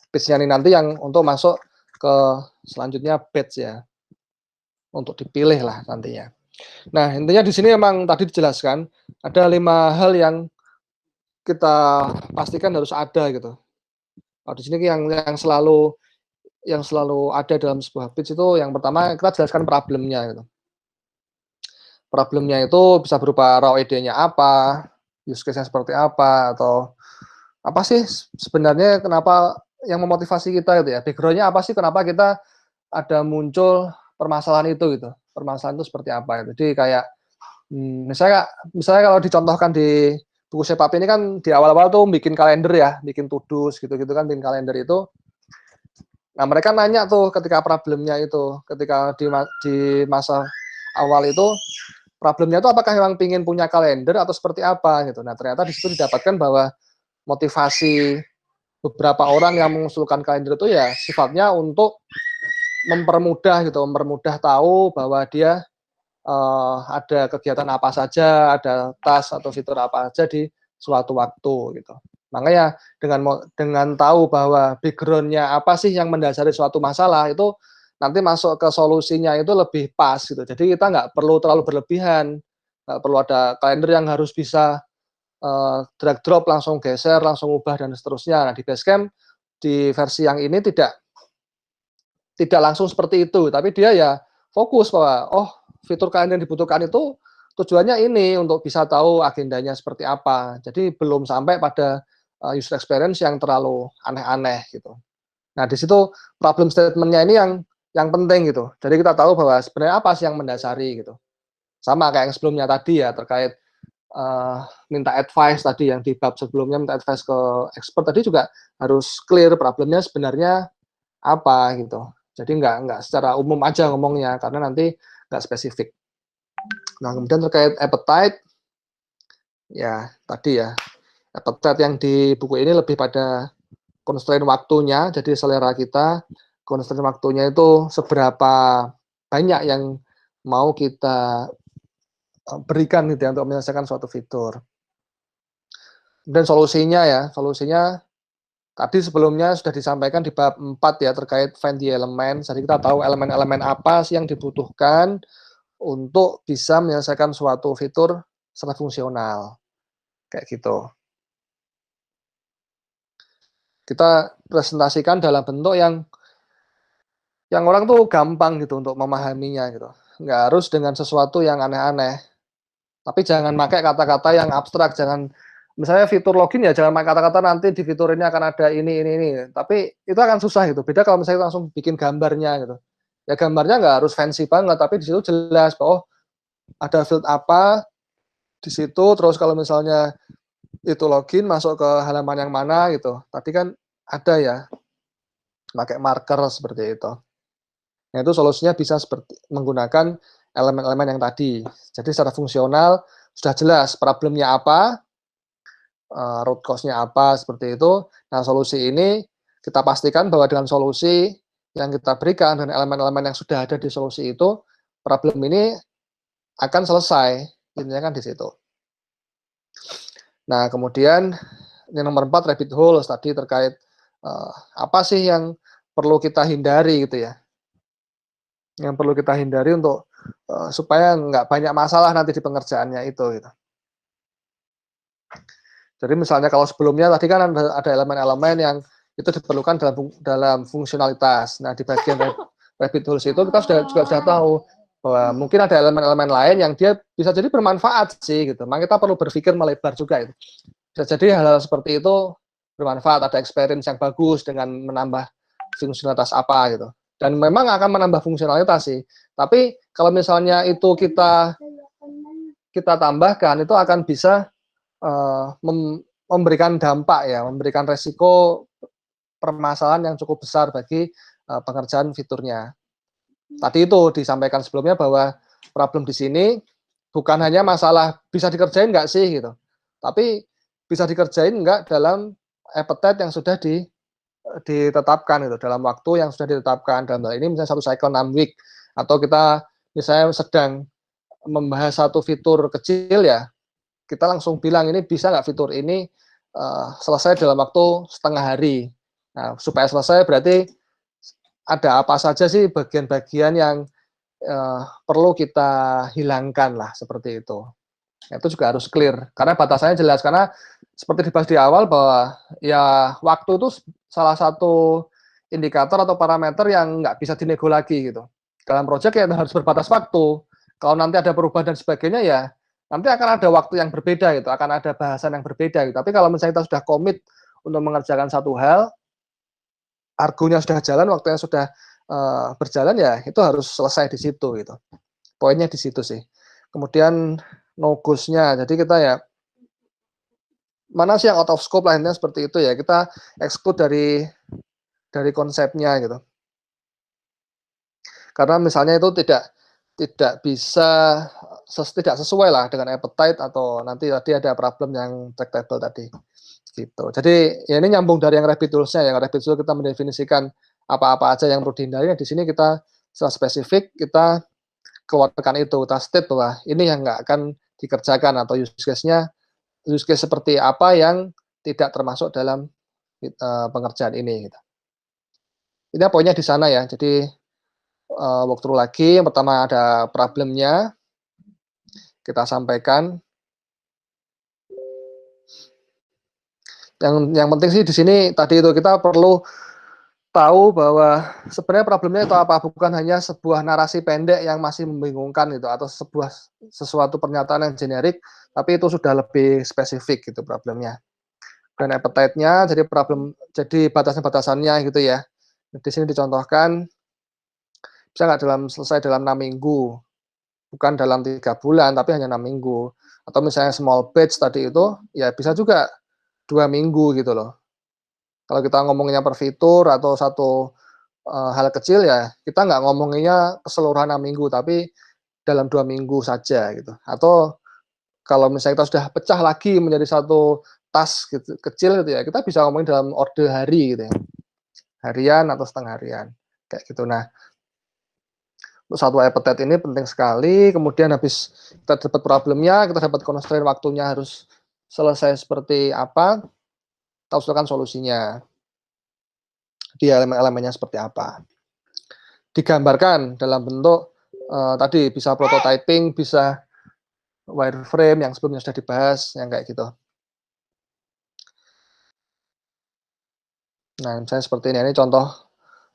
Pitch-nya ini nanti yang untuk masuk ke selanjutnya batch ya, untuk dipilih lah nantinya. Nah, intinya di sini memang tadi dijelaskan ada 5 hal yang kita pastikan harus ada gitu. Nah, di sini yang selalu ada dalam sebuah pitch itu yang pertama kita jelaskan problemnya gitu. Problemnya itu bisa berupa raw idenya apa, use case-nya seperti apa, atau apa sih sebenarnya kenapa yang memotivasi kita gitu ya, background-nya apa sih kenapa kita ada muncul permasalahan itu gitu, permasalahan itu seperti apa. Jadi kayak misalnya kalau dicontohkan di buku Shape Up ini kan di awal-awal tuh bikin kalender ya, bikin to-dos gitu-gitu kan, bikin kalender itu. Nah, mereka nanya tuh ketika problemnya itu, ketika di masa awal itu problemnya itu apakah memang ingin punya kalender atau seperti apa gitu. Nah, ternyata di situ didapatkan bahwa motivasi beberapa orang yang mengusulkan kalender itu ya sifatnya untuk mempermudah tahu bahwa dia ada kegiatan apa saja, ada task atau fitur apa aja di suatu waktu gitu. Makanya dengan tahu bahwa background-nya apa sih yang mendasari suatu masalah itu nanti masuk ke solusinya itu lebih pas gitu. Jadi kita nggak perlu terlalu berlebihan, nggak perlu ada kalender yang harus bisa drag drop langsung geser, langsung ubah dan seterusnya. Nah, di Basecamp di versi yang ini tidak langsung seperti itu, tapi dia ya fokus bahwa fitur kalender yang dibutuhkan itu tujuannya ini untuk bisa tahu agendanya seperti apa. Jadi belum sampai pada user experience yang terlalu aneh-aneh gitu. Nah, di situ problem statement-nya ini yang penting gitu. Jadi kita tahu bahwa sebenarnya apa sih yang mendasari gitu. Sama kayak yang sebelumnya tadi ya terkait minta advice tadi yang di bab sebelumnya minta advice ke expert tadi juga harus clear problemnya sebenarnya apa gitu. Jadi nggak secara umum aja ngomongnya karena nanti nggak spesifik. Nah, kemudian terkait appetite ya tadi ya appetite yang di buku ini lebih pada constraint waktunya. Jadi selera kita constraint waktunya itu seberapa banyak yang mau kita berikan gitu ya untuk menyelesaikan suatu fitur. Dan solusinya tadi sebelumnya sudah disampaikan di bab 4 ya terkait find the element. Jadi kita tahu elemen-elemen apa sih yang dibutuhkan untuk bisa menyelesaikan suatu fitur secara fungsional. Kayak gitu. Kita presentasikan dalam bentuk yang orang tuh gampang gitu untuk memahaminya gitu. Nggak harus dengan sesuatu yang aneh-aneh. Tapi jangan pakai kata-kata yang abstrak, jangan misalnya fitur login ya jangan pakai kata-kata nanti di fitur ini akan ada ini. Tapi itu akan susah gitu. Beda kalau misalnya langsung bikin gambarnya gitu. Ya gambarnya nggak harus fancy banget, tapi di situ jelas bahwa ada field apa di situ. Terus kalau misalnya itu login masuk ke halaman yang mana gitu. Tadi kan ada ya, pakai marker seperti itu. Nah, itu solusinya bisa seperti menggunakan elemen-elemen yang tadi. Jadi secara fungsional sudah jelas problemnya apa, root cause-nya apa, seperti itu. Nah, solusi ini kita pastikan bahwa dengan solusi yang kita berikan dan elemen-elemen yang sudah ada di solusi itu, problem ini akan selesai. Intinya kan di situ. Nah, kemudian yang nomor 4, rabbit hole tadi terkait apa sih yang perlu kita hindari gitu ya. Yang perlu kita hindari untuk supaya nggak banyak masalah nanti di pengerjaannya itu gitu. Jadi misalnya kalau sebelumnya tadi kan ada elemen-elemen yang itu diperlukan dalam fungsionalitas. Nah, di bagian rabbit holes itu kita sudah tahu bahwa mungkin ada elemen-elemen lain yang dia bisa jadi bermanfaat sih gitu. Maka kita perlu berpikir melebar juga itu. Bisa jadi hal-hal seperti itu bermanfaat, ada experience yang bagus dengan menambah fungsionalitas apa gitu. Dan memang akan menambah fungsionalitas sih. Tapi kalau misalnya itu kita tambahkan, itu akan bisa memberikan dampak ya, memberikan resiko permasalahan yang cukup besar bagi pengerjaan fiturnya. Tadi itu disampaikan sebelumnya bahwa problem di sini bukan hanya masalah bisa dikerjain nggak sih gitu, tapi bisa dikerjain nggak dalam appetite yang sudah ditetapkan gitu, dalam waktu yang sudah ditetapkan. Dalam hal ini misalnya 1 cycle 6 week, atau kita misalnya sedang membahas satu fitur kecil ya, kita langsung bilang ini bisa nggak fitur ini selesai dalam waktu setengah hari. Nah, supaya selesai berarti ada apa saja sih bagian-bagian yang perlu kita hilangkan lah, seperti itu. Itu juga harus clear, karena batasannya jelas. Karena seperti dibahas di awal bahwa ya waktu itu salah satu indikator atau parameter yang nggak bisa dinego lagi gitu. Dalam proyek ya harus berbatas waktu. Kalau nanti ada perubahan dan sebagainya ya nanti akan ada waktu yang berbeda gitu, akan ada bahasan yang berbeda gitu. Tapi kalau misalnya kita sudah komit untuk mengerjakan satu hal, argonya sudah jalan, waktunya sudah berjalan ya itu harus selesai di situ gitu. Poinnya di situ sih. Kemudian no goes-nya, jadi kita ya mana sih yang out of scope lainnya seperti itu ya, kita exclude dari konsepnya gitu. Karena misalnya itu tidak bisa tidak sesuai lah dengan appetite, atau nanti tadi ada problem yang tractable tadi gitu. Jadi ya ini nyambung dari yang rabbit holes-nya. Yang rabbit hole kita mendefinisikan apa-apa aja yang perlu dihindari. Di sini kita secara spesifik kita keluarkan itu, kita state bahwa ini yang nggak akan dikerjakan, atau use case seperti apa yang tidak termasuk dalam pengerjaan ini gitu. Ini poinnya di sana ya. Jadi walkthrough lagi, yang pertama ada problemnya kita sampaikan. Yang penting sih di sini tadi itu kita perlu tahu bahwa sebenarnya problemnya itu apa, bukan hanya sebuah narasi pendek yang masih membingungkan gitu, atau sesuatu pernyataan yang generik, tapi itu sudah lebih spesifik gitu problemnya. Dan appetite-nya jadi batasan-batasannya gitu ya. Di sini dicontohkan bisa nggak selesai dalam 6 minggu, bukan dalam 3 bulan, tapi hanya 6 minggu. Atau misalnya small batch tadi itu, ya bisa juga 2 minggu gitu loh. Kalau kita ngomonginnya per fitur atau satu hal kecil ya, kita nggak ngomonginnya keseluruhan 6 minggu, tapi dalam 2 minggu saja gitu. Atau kalau misalnya kita sudah pecah lagi menjadi satu task gitu, kecil gitu ya, kita bisa ngomongin dalam orde hari gitu ya. Harian atau setengah harian, kayak gitu. Nah, untuk satu appetite ini penting sekali. Kemudian habis kita dapat problemnya, kita dapat constraint waktunya harus selesai seperti apa, kita usulkan solusinya. Di elemen-elemennya seperti apa. Digambarkan dalam bentuk tadi bisa prototyping, bisa wireframe yang sebelumnya sudah dibahas, yang kayak gitu. Nah, misalnya seperti ini contoh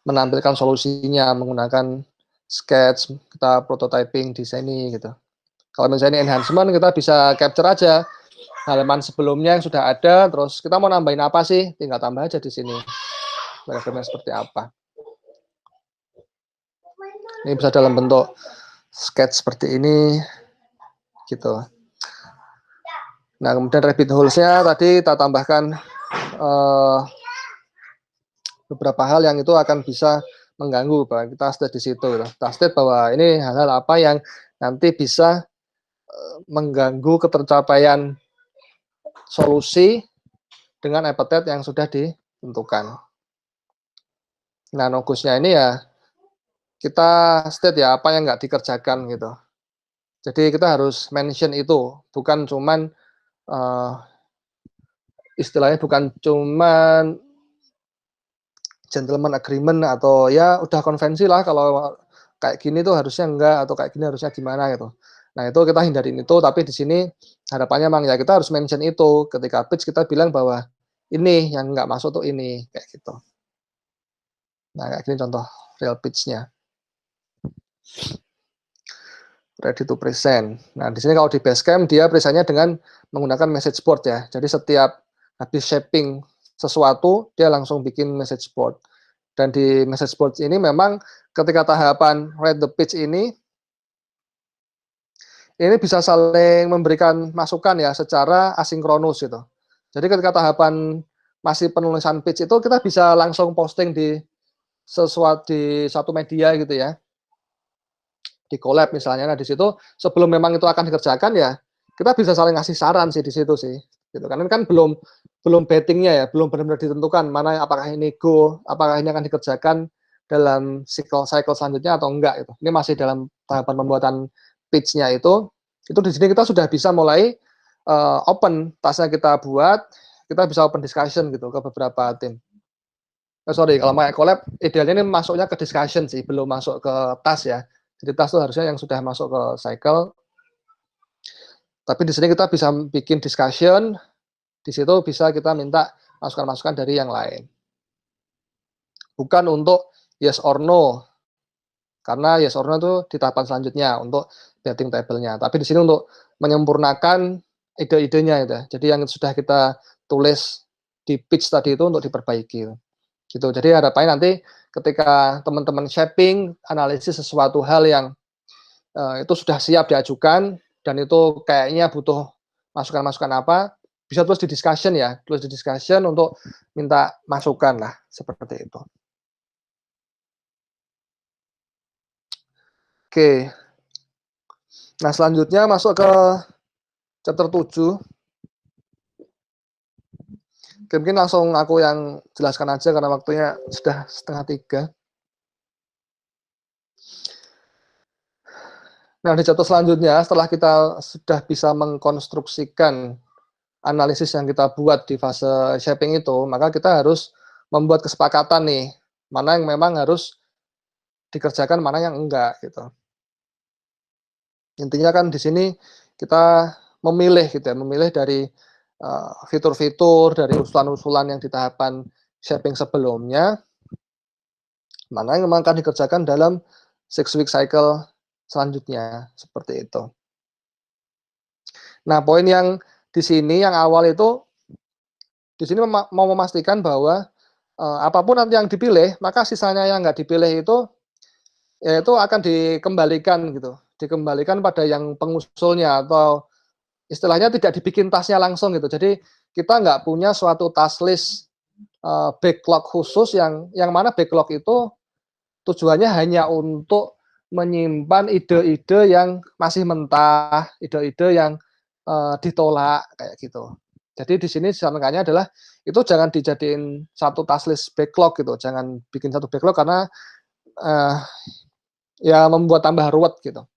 menampilkan solusinya menggunakan sketch, kita prototyping di sini gitu. Kalau misalnya ini enhancement, kita bisa capture aja halaman sebelumnya yang sudah ada, terus kita mau nambahin apa sih, tinggal tambah aja di sini. Wireframe seperti apa. Ini bisa dalam bentuk sketch seperti ini, gitu. Nah, kemudian rabbit holes-nya tadi kita tambahkan beberapa hal yang itu akan bisa mengganggu, bahwa kita state di situ. Kita state bahwa ini hal-hal apa yang nanti bisa mengganggu ketercapaian solusi dengan epithet yang sudah ditentukan. Nah, nogusnya ini ya kita state ya apa yang nggak dikerjakan gitu. Jadi kita harus mention itu, bukan cuman istilahnya bukan cuman gentleman agreement atau ya udah konvensi lah kalau kayak gini tuh harusnya enggak atau kayak gini harusnya gimana gitu. Nah, itu kita hindarin itu, tapi di sini harapannya memang ya kita harus mention itu ketika pitch, kita bilang bahwa ini yang enggak masuk tuh ini, kayak gitu. Nah, kayak gini contoh real pitch-nya. Ready to present. Nah, di sini kalau di Basecamp dia presentnya dengan menggunakan message board ya. Jadi setiap habis shaping sesuatu dia langsung bikin message board. Dan di message board ini memang ketika tahapan write the pitch ini bisa saling memberikan masukan ya secara asinkronus gitu. Jadi ketika tahapan masih penulisan pitch itu kita bisa langsung posting di satu media gitu ya. Di collab misalnya. Nah, di situ sebelum memang itu akan dikerjakan ya, kita bisa saling ngasih saran sih di situ sih. Gitu. Karena kan belum bettingnya ya, belum benar-benar ditentukan mana apakah ini go, apakah ini akan dikerjakan dalam cycle selanjutnya atau enggak gitu. Ini masih dalam tahapan pembuatan pitch-nya itu di sini kita sudah bisa mulai open tasnya kita buat, kita bisa open discussion gitu ke beberapa tim. Kalau pakai collab, idealnya ini masuknya ke discussion sih, belum masuk ke task ya. Jadi task itu harusnya yang sudah masuk ke cycle. Tapi di sini kita bisa bikin discussion, di situ bisa kita minta masukan-masukan dari yang lain. Bukan untuk yes or no, karena yes or no itu di tahapan selanjutnya untuk betting table-nya. Tapi di sini untuk menyempurnakan ide-idenya itu. Jadi yang sudah kita tulis di pitch tadi itu untuk diperbaiki. Gitu. Jadi harapannya nanti ketika teman-teman shaping, analisis sesuatu hal yang itu sudah siap diajukan dan itu kayaknya butuh masukan-masukan apa, bisa tulis di discussion ya, tulis di discussion untuk minta masukan lah, seperti itu. Oke. Nah, selanjutnya masuk ke chapter 7. Oke, mungkin langsung aku yang jelaskan aja karena waktunya sudah 2:30. Nah, di chapter selanjutnya, setelah kita sudah bisa mengkonstruksikan analisis yang kita buat di fase shaping itu, maka kita harus membuat kesepakatan nih, mana yang memang harus dikerjakan, mana yang enggak gitu. Intinya kan di sini kita memilih gitu ya, memilih dari fitur-fitur, dari usulan-usulan yang di tahapan shaping sebelumnya, mana yang memang akan dikerjakan dalam 6-week cycle selanjutnya, seperti itu. Nah, poin yang di sini yang awal itu, di sini mau memastikan bahwa apapun nanti yang dipilih, maka sisanya yang nggak dipilih itu, ya itu akan dikembalikan gitu, dikembalikan pada yang pengusulnya atau istilahnya tidak dibikin tasnya langsung gitu. Jadi kita nggak punya suatu task list backlog khusus yang mana backlog itu tujuannya hanya untuk menyimpan ide-ide yang masih mentah, ide-ide yang ditolak kayak gitu. Jadi di sini disampaikannya adalah itu jangan dijadiin satu task list backlog gitu, jangan bikin satu backlog karena ya membuat tambah ruwet gitu,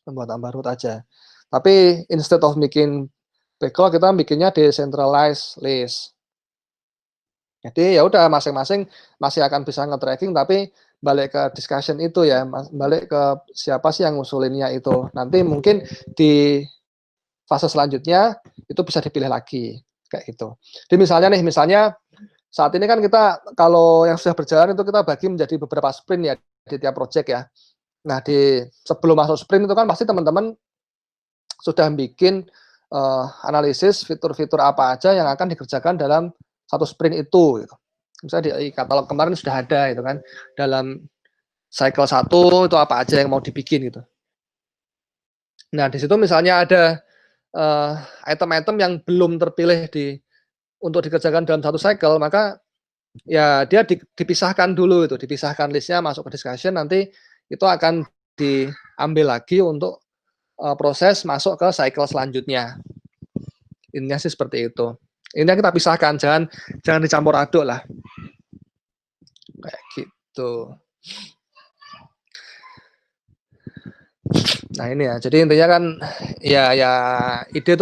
membuat tambah ruwet aja. Tapi instead of bikin backlog, kita bikinnya decentralized list. Jadi ya udah masing-masing masih akan bisa nge-tracking, tapi balik ke discussion itu ya, balik ke siapa sih yang ngusulinnya itu. Nanti mungkin di fase selanjutnya itu bisa dipilih lagi kayak gitu. Jadi misalnya saat ini kan kita kalau yang sudah berjalan itu kita bagi menjadi beberapa sprint ya di tiap project ya. Nah, sebelum masuk sprint itu kan pasti teman-teman sudah bikin analisis fitur-fitur apa aja yang akan dikerjakan dalam satu sprint itu gitu. Misalnya di katalog kemarin sudah ada itu kan, dalam cycle 1 itu apa aja yang mau dibikin gitu. Nah, di situ misalnya ada item-item yang belum terpilih untuk dikerjakan dalam satu cycle, maka ya dia dipisahkan dulu itu, dipisahkan listnya masuk ke discussion, nanti itu akan diambil lagi untuk proses masuk ke cycle selanjutnya. Intinya sih seperti itu. Ini kita pisahkan, jangan dicampur aduk lah. Kayak gitu. Nah ini ya, jadi intinya kan ya ide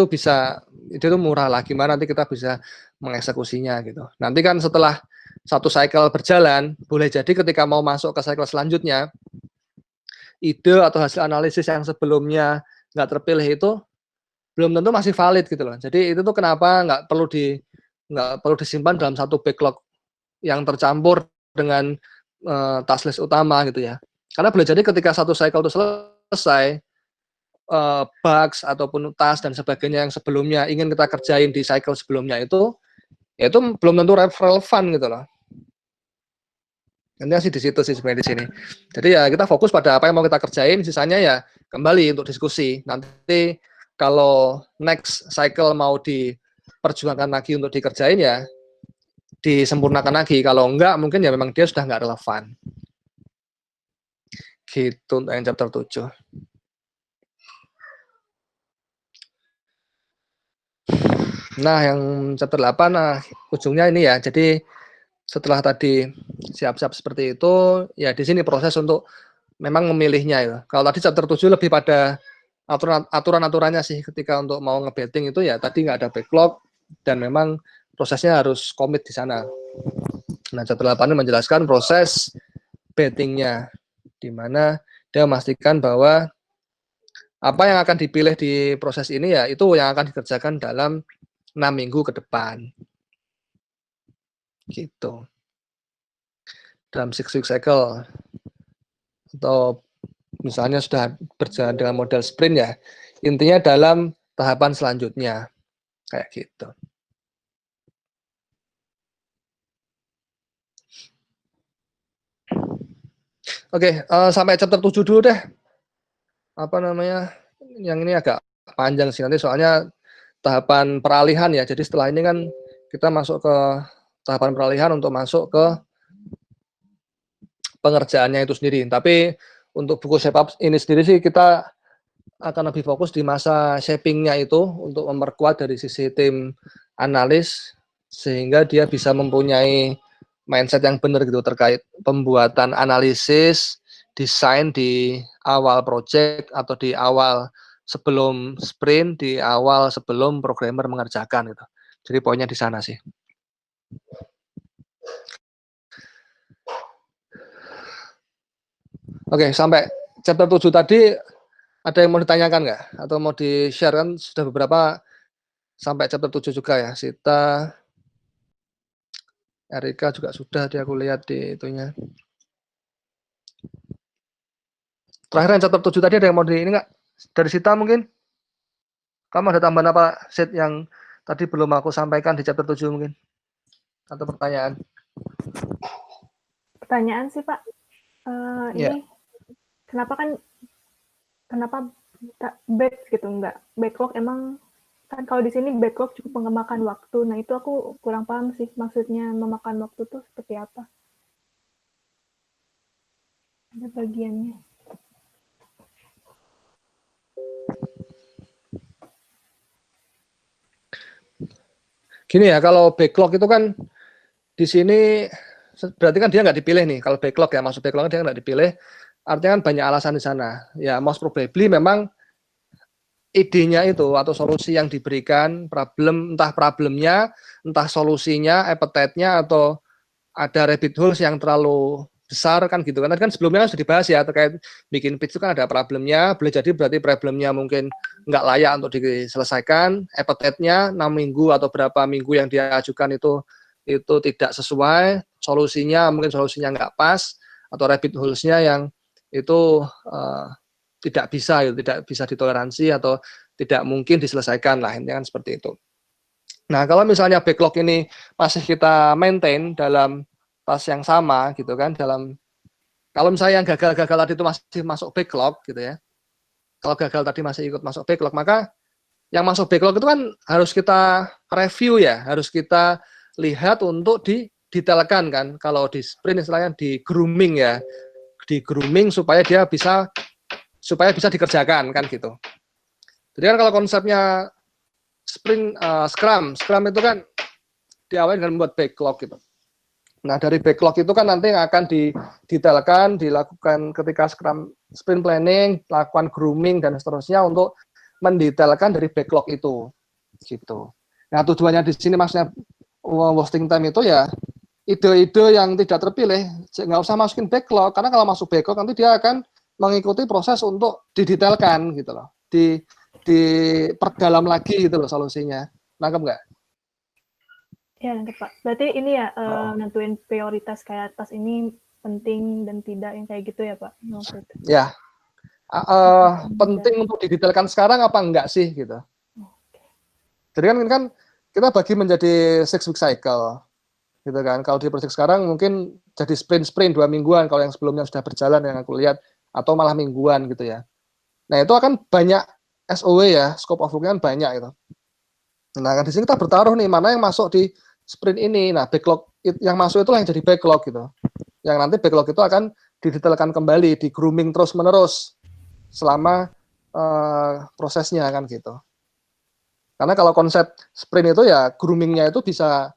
itu murah lah, gimana nanti kita bisa mengeksekusinya gitu. Nanti kan setelah satu cycle berjalan, boleh jadi ketika mau masuk ke cycle selanjutnya, ide atau hasil analisis yang sebelumnya nggak terpilih itu belum tentu masih valid gitu loh. Jadi itu tuh kenapa nggak perlu disimpan dalam satu backlog yang tercampur dengan task list utama gitu ya. Karena boleh jadi ketika satu cycle itu selesai, bugs ataupun task dan sebagainya yang sebelumnya ingin kita kerjain di cycle sebelumnya itu belum tentu relevan gitu loh. Intinya sih di situ sih sebenarnya di sini. Jadi ya kita fokus pada apa yang mau kita kerjain, sisanya ya kembali untuk diskusi. Nanti kalau next cycle mau diperjuangkan lagi untuk dikerjain ya disempurnakan lagi. Kalau enggak mungkin ya memang dia sudah enggak relevan. Gitu untuk yang chapter 7. Nah, yang chapter 8 ujungnya ini ya. Jadi setelah tadi siap-siap seperti itu, ya di sini proses untuk memang memilihnya ya. Kalau tadi chapter 7 lebih pada aturan-aturannya sih ketika untuk mau nge-betting itu ya tadi nggak ada backlog dan memang prosesnya harus komit di sana. Nah, chapter 8 ini menjelaskan proses bettingnya, di mana dia memastikan bahwa apa yang akan dipilih di proses ini ya itu yang akan dikerjakan dalam 6 minggu ke depan. Gitu. Dalam 6-week cycle. Atau misalnya sudah berjalan dengan model sprint ya, intinya dalam tahapan selanjutnya. Kayak gitu. Oke, sampai chapter 7 dulu deh. Apa namanya? Yang ini agak panjang sih nanti soalnya tahapan peralihan ya. Jadi setelah ini kan kita masuk ke tahapan peralihan untuk masuk ke pengerjaannya itu sendiri. Tapi untuk buku shape up ini sendiri sih kita akan lebih fokus di masa shapingnya itu untuk memperkuat dari sisi tim analis sehingga dia bisa mempunyai mindset yang benar gitu terkait pembuatan analisis, desain di awal project atau di awal sebelum sprint, di awal sebelum programmer mengerjakan gitu. Jadi poinnya di sana sih. Oke, sampai chapter 7 tadi ada yang mau ditanyakan nggak? Atau mau di-share kan sudah beberapa sampai chapter 7 juga ya. Sita, Erika juga sudah, dia aku lihat di itunya. Terakhir yang chapter 7 tadi ada yang mau di ini nggak? Dari Sita mungkin? Kamu ada tambahan apa set yang tadi belum aku sampaikan di chapter 7 mungkin? Atau pertanyaan? Pertanyaan sih Pak, Ya. ini kenapa batch gitu enggak backlog, emang kan kalau di sini backlog cukup memakan waktu. Nah itu aku kurang paham sih maksudnya memakan waktu tuh seperti apa. Ada bagiannya. Gini ya, kalau backlog itu kan di sini berarti kan dia nggak dipilih nih. Kalau backlog ya, masuk backlog dia nggak dipilih. Artinya kan banyak alasan di sana. Ya, most probably memang idenya itu atau solusi yang diberikan entah problemnya, entah solusinya, appetite-nya atau ada rabbit holes yang terlalu besar kan gitu kan. Tadi kan sebelumnya kan sudah dibahas ya terkait bikin pitch itu kan ada problemnya, boleh jadi berarti problemnya mungkin nggak layak untuk diselesaikan, appetite-nya 6 minggu atau berapa minggu yang dia ajukan itu tidak sesuai, solusinya mungkin solusinya nggak pas, atau rabbit holes-nya yang itu tidak bisa ditoleransi atau tidak mungkin diselesaikan lah, intinya kan seperti itu. Nah, kalau misalnya backlog ini masih kita maintain dalam tas yang sama gitu kan, kalau misalnya yang gagal-gagal tadi itu masih masuk backlog gitu ya, kalau gagal tadi masih ikut masuk backlog, maka yang masuk backlog itu kan harus kita review ya, harus kita lihat untuk didetailkan kan. Kalau di sprint istilahnya di grooming ya, di grooming supaya dia bisa dikerjakan kan gitu. Jadi kan kalau konsepnya sprint Scrum itu kan diawali dengan membuat backlog gitu. Nah, dari backlog itu kan nanti yang akan didetailkan, dilakukan ketika sprint planning, lakukan grooming dan seterusnya untuk mendetailkan dari backlog itu, gitu. Nah, tujuannya di sini maksudnya wasting time itu ya ide-ide yang tidak terpilih, nggak usah masukin backlog, karena kalau masuk backlog nanti dia akan mengikuti proses untuk didetailkan gitu loh, diperdalam lagi gitu loh solusinya. Nangkep nggak? Ya, nangkep Pak. Berarti ini ya nentuin prioritas kayak tas ini penting dan tidak yang kayak gitu ya Pak? Ya, penting untuk didetailkan sekarang apa enggak sih gitu. Jadi kan kita bagi menjadi 6-week cycle, gitu kan. Kalau di project sekarang mungkin jadi sprint 2 mingguan kalau yang sebelumnya sudah berjalan yang aku lihat, atau malah mingguan gitu ya. Nah itu akan banyak SOW ya, scope of work kan banyak itu. Nah di sini kita bertaruh nih mana yang masuk di sprint ini. Nah backlog yang masuk itulah yang jadi backlog gitu. Yang nanti backlog itu akan didetailkan kembali, di grooming terus menerus selama prosesnya kan gitu. Karena kalau konsep sprint itu ya groomingnya itu bisa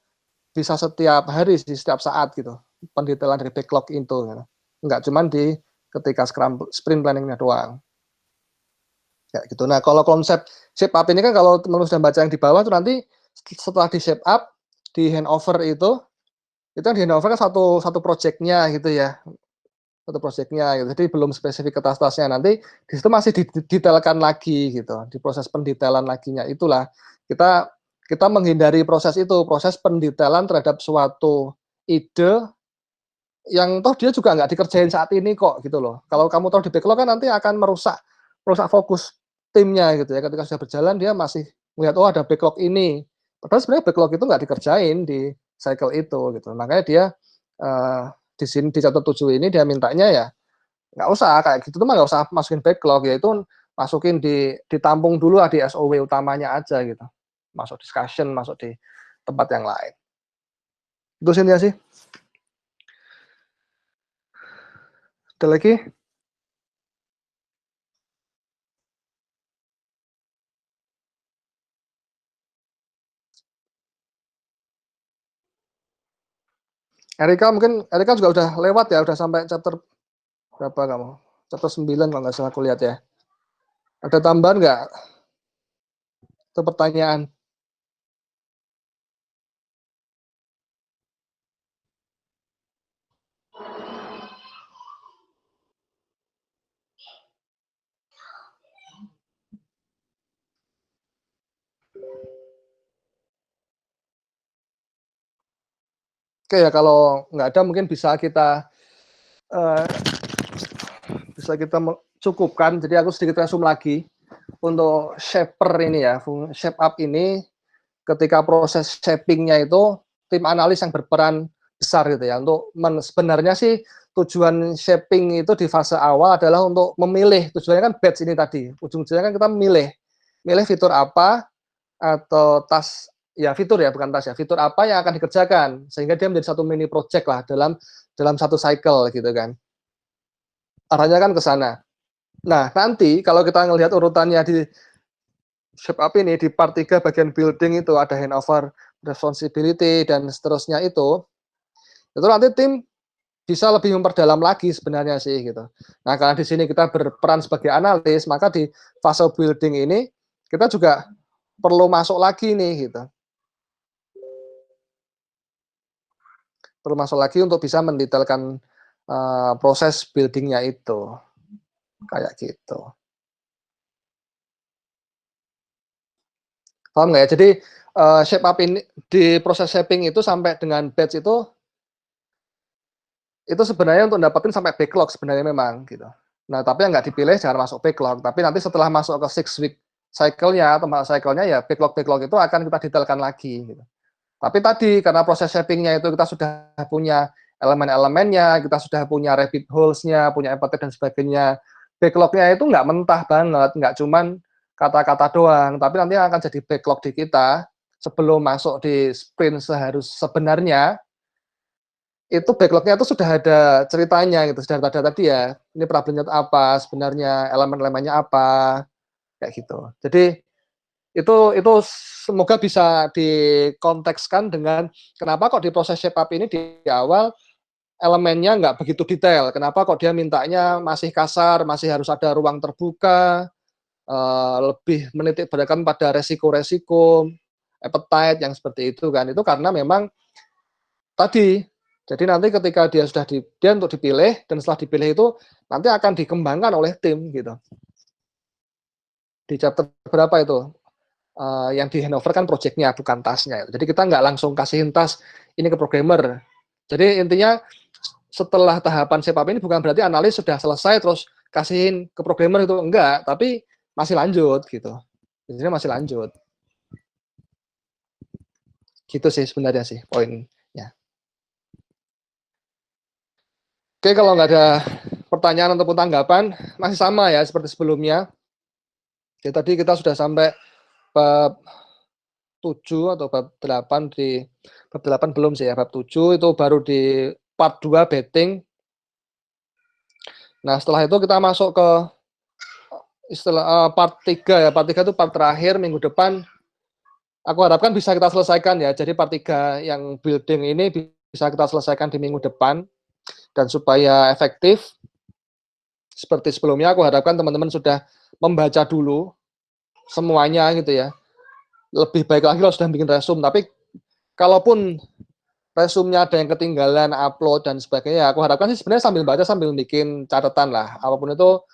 setiap hari, setiap saat gitu. Pendetailan dari backlog itu, gitu. Enggak cuma di ketika sprint planningnya doang. Ya gitu. Nah kalau konsep shape up ini kan kalau teman-teman sudah baca yang di bawah itu nanti setelah di shape up, di handover itu di handover kan satu projectnya gitu ya. Satu projectnya gitu. Jadi belum spesifik ke tas-tasnya, nanti di situ masih didetailkan lagi gitu, di proses pendetailan laginya itulah kita menghindari proses itu, proses pendetailan terhadap suatu ide yang toh dia juga nggak dikerjain saat ini kok gitu loh. Kalau kamu tahu di backlog kan nanti akan merusak fokus timnya gitu ya, ketika sudah berjalan dia masih melihat oh ada backlog ini, padahal sebenarnya backlog itu nggak dikerjain di cycle itu gitu. Makanya dia di sini di chapter 7 ini dia mintanya ya nggak usah kayak gitu tuh, mah nggak usah masukin backlog, yaitu masukin ditampung dulu di SOW utamanya aja gitu, masuk discussion, masuk di tempat yang lain. Itu sih ya sih. Ada lagi? Erika juga udah lewat ya, udah sampai chapter berapa kamu? Chapter 9 kalau nggak salah aku lihat ya. Ada tambahan nggak? Itu pertanyaan. Oke ya, kalau nggak ada mungkin bisa kita cukupkan. Jadi aku sedikit resume lagi untuk shaper ini ya, shape up ini. Ketika proses shapingnya itu tim analis yang berperan besar gitu ya, untuk sebenarnya sih tujuan shaping itu di fase awal adalah untuk memilih, tujuannya kan batch ini tadi, ujung-ujungnya kan kita milih fitur apa atau tas ya, fitur ya bukan tas ya, fitur apa yang akan dikerjakan sehingga dia menjadi satu mini project lah dalam satu cycle gitu kan, arahnya kan ke sana. Nah nanti kalau kita ngelihat urutannya di shape up ini di part 3 bagian building itu ada handover responsibility dan seterusnya itu nanti tim bisa lebih memperdalam lagi sebenarnya sih gitu. Nah karena di sini kita berperan sebagai analis, maka di fase building ini kita juga perlu masuk lagi nih gitu. Perlu masuk lagi untuk bisa mendetailkan proses buildingnya itu kayak gitu. Paham nggak ya? Jadi shape up ini di proses shaping itu sampai dengan batch itu sebenarnya untuk dapetin sampai backlog sebenarnya memang gitu. Nah tapi yang nggak dipilih jangan masuk backlog. Tapi nanti setelah masuk ke 6-week cycle-nya atau cycle-nya ya backlog itu akan kita detailkan lagi. Gitu. Tapi tadi karena proses shaping-nya itu kita sudah punya elemen-elemennya, kita sudah punya rabbit holes-nya, punya appetite dan sebagainya. Backlog-nya itu nggak mentah banget, nggak cuman kata-kata doang, tapi nanti akan jadi backlog di kita sebelum masuk di sprint sebenarnya itu backlognya itu sudah ada ceritanya gitu, sudah ada tadi ya, ini problemnya apa, sebenarnya elemen-elemennya apa, kayak gitu. Jadi itu semoga bisa dikontekskan dengan kenapa kok di proses shape up ini di awal elemennya nggak begitu detail, kenapa kok dia mintanya masih kasar, masih harus ada ruang terbuka, lebih menitik beratkan pada resiko-resiko, appetite yang seperti itu kan, itu karena memang tadi. Jadi nanti ketika dia sudah dia untuk dipilih dan setelah dipilih itu nanti akan dikembangkan oleh tim gitu. Di chapter berapa itu? Yang di handover kan project-nya bukan tasnya. Jadi kita nggak langsung kasihin tas ini ke programmer. Jadi intinya setelah tahapan shape up ini bukan berarti analis sudah selesai terus kasihin ke programmer itu enggak, tapi masih lanjut gitu. Intinya masih lanjut. Gitu sih sebenarnya sih poinnya. Oke, kalau nggak ada pertanyaan ataupun tanggapan, masih sama ya seperti sebelumnya. Jadi tadi kita sudah sampai bab 7 atau bab 8 di bab 8 belum sih ya, bab 7 itu baru di part 2 betting. Nah, setelah itu kita masuk ke part 3 ya. Part 3 itu part terakhir minggu depan. Aku harapkan bisa kita selesaikan ya. Jadi part 3 yang building ini bisa kita selesaikan di minggu depan. Dan supaya efektif, seperti sebelumnya, aku harapkan teman-teman sudah membaca dulu semuanya gitu ya. Lebih baik lagi kalau sudah bikin resume, tapi kalaupun resumenya ada yang ketinggalan, upload, dan sebagainya, aku harapkan sih sebenarnya sambil baca, sambil bikin catatan lah. Apapun itu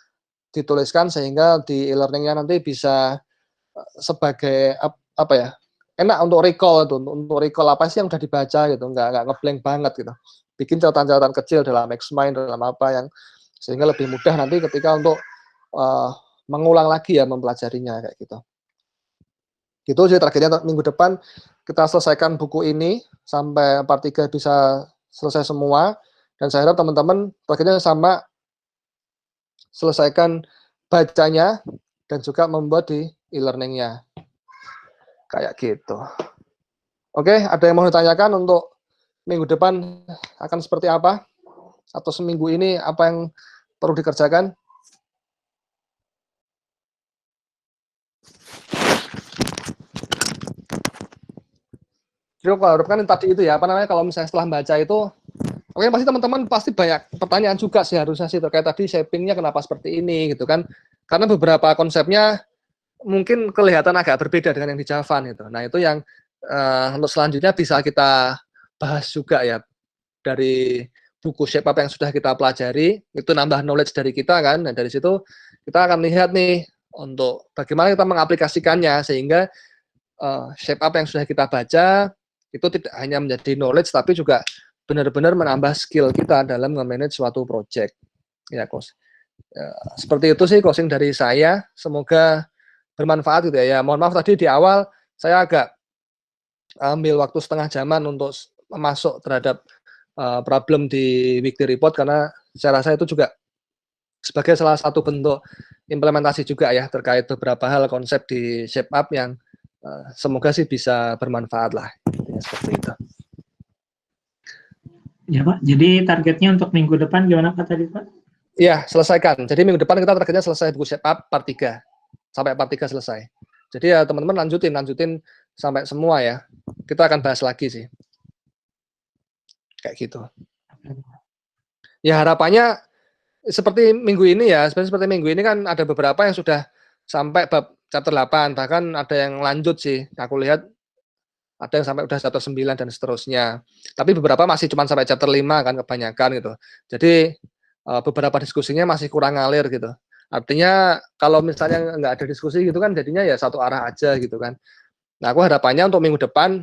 dituliskan sehingga di e-learningnya nanti bisa sebagai, apa ya, enak untuk recall itu, untuk recall apa sih yang udah dibaca gitu, nggak ngeblank banget gitu. Bikin catatan-catatan kecil dalam Xmind, dalam apa yang sehingga lebih mudah nanti ketika untuk mengulang lagi ya mempelajarinya kayak gitu. Gitu sih targetnya minggu depan kita selesaikan buku ini sampai part 3 bisa selesai semua dan saya harap teman-teman targetnya sama selesaikan bacanya dan juga membuat di e-learningnya kayak gitu. Oke, ada yang mau ditanyakan untuk minggu depan akan seperti apa? Atau seminggu ini apa yang perlu dikerjakan? Jadi aku harapkan tadi itu ya, apa namanya, kalau misalnya setelah baca itu, oke pasti teman-teman pasti banyak pertanyaan juga sih harusnya sih terkait tadi shapingnya kenapa seperti ini gitu kan. Karena beberapa konsepnya mungkin kelihatan agak berbeda dengan yang di Javan gitu. Nah itu yang untuk selanjutnya bisa kita bahas juga ya dari buku shape up yang sudah kita pelajari, itu nambah knowledge dari kita kan, dan dari situ kita akan lihat nih untuk bagaimana kita mengaplikasikannya sehingga shape up yang sudah kita baca itu tidak hanya menjadi knowledge tapi juga benar-benar menambah skill kita dalam nge-manage suatu project. Ya, Coach. Seperti itu sih closing dari saya. Semoga bermanfaat gitu ya. Mohon maaf tadi di awal saya agak ambil waktu setengah jaman untuk masuk terhadap problem di weekly report karena saya rasa itu juga sebagai salah satu bentuk implementasi juga ya terkait beberapa hal konsep di shape up yang semoga sih bisa bermanfaat lah. Seperti itu. Ya Pak, jadi targetnya untuk minggu depan gimana Pak tadi Pak? Iya, selesaikan. Jadi minggu depan kita targetnya selesai buku shape up part 3. Sampai part 3 selesai. Jadi ya teman-teman lanjutin sampai semua ya. Kita akan bahas lagi sih. Kayak gitu. Ya harapannya seperti minggu ini ya, seperti minggu ini kan ada beberapa yang sudah sampai bab chapter 8, bahkan ada yang lanjut sih. Aku lihat ada yang sampai udah chapter 9 dan seterusnya. Tapi beberapa masih cuma sampai chapter 5 kan kebanyakan gitu. Jadi beberapa diskusinya masih kurang ngalir gitu. Artinya kalau misalnya nggak ada diskusi gitu kan jadinya ya satu arah aja gitu kan. Nah aku harapannya untuk minggu depan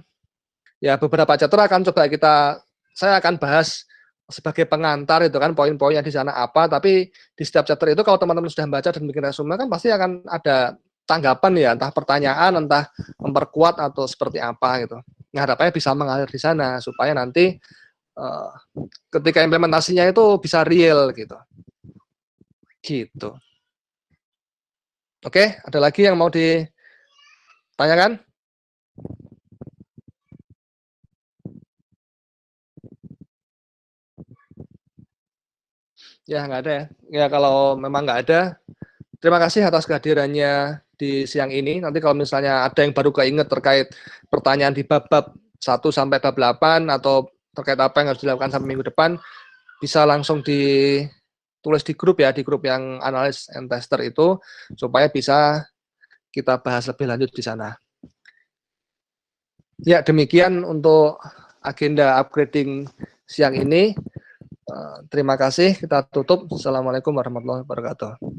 ya beberapa chapter akan coba saya akan bahas sebagai pengantar itu kan poin-poinnya di sana apa, tapi di setiap chapter itu kalau teman-teman sudah baca dan bikin resume kan pasti akan ada tanggapan ya, entah pertanyaan, entah memperkuat atau seperti apa gitu. Nah, harapannya bisa mengalir di sana supaya nanti ketika implementasinya itu bisa real gitu. Gitu. Oke, ada lagi yang mau ditanyakan? Ya, nggak ada ya. Ya, kalau memang nggak ada, terima kasih atas kehadirannya di siang ini. Nanti kalau misalnya ada yang baru keinget terkait pertanyaan di bab-bab 1 sampai bab 8 atau terkait apa yang harus dilakukan sampai minggu depan, bisa langsung ditulis di grup ya, di grup yang analis and tester itu, supaya bisa kita bahas lebih lanjut di sana. Ya, demikian untuk agenda upgrading siang ini. Terima kasih, kita tutup. Assalamualaikum warahmatullahi wabarakatuh.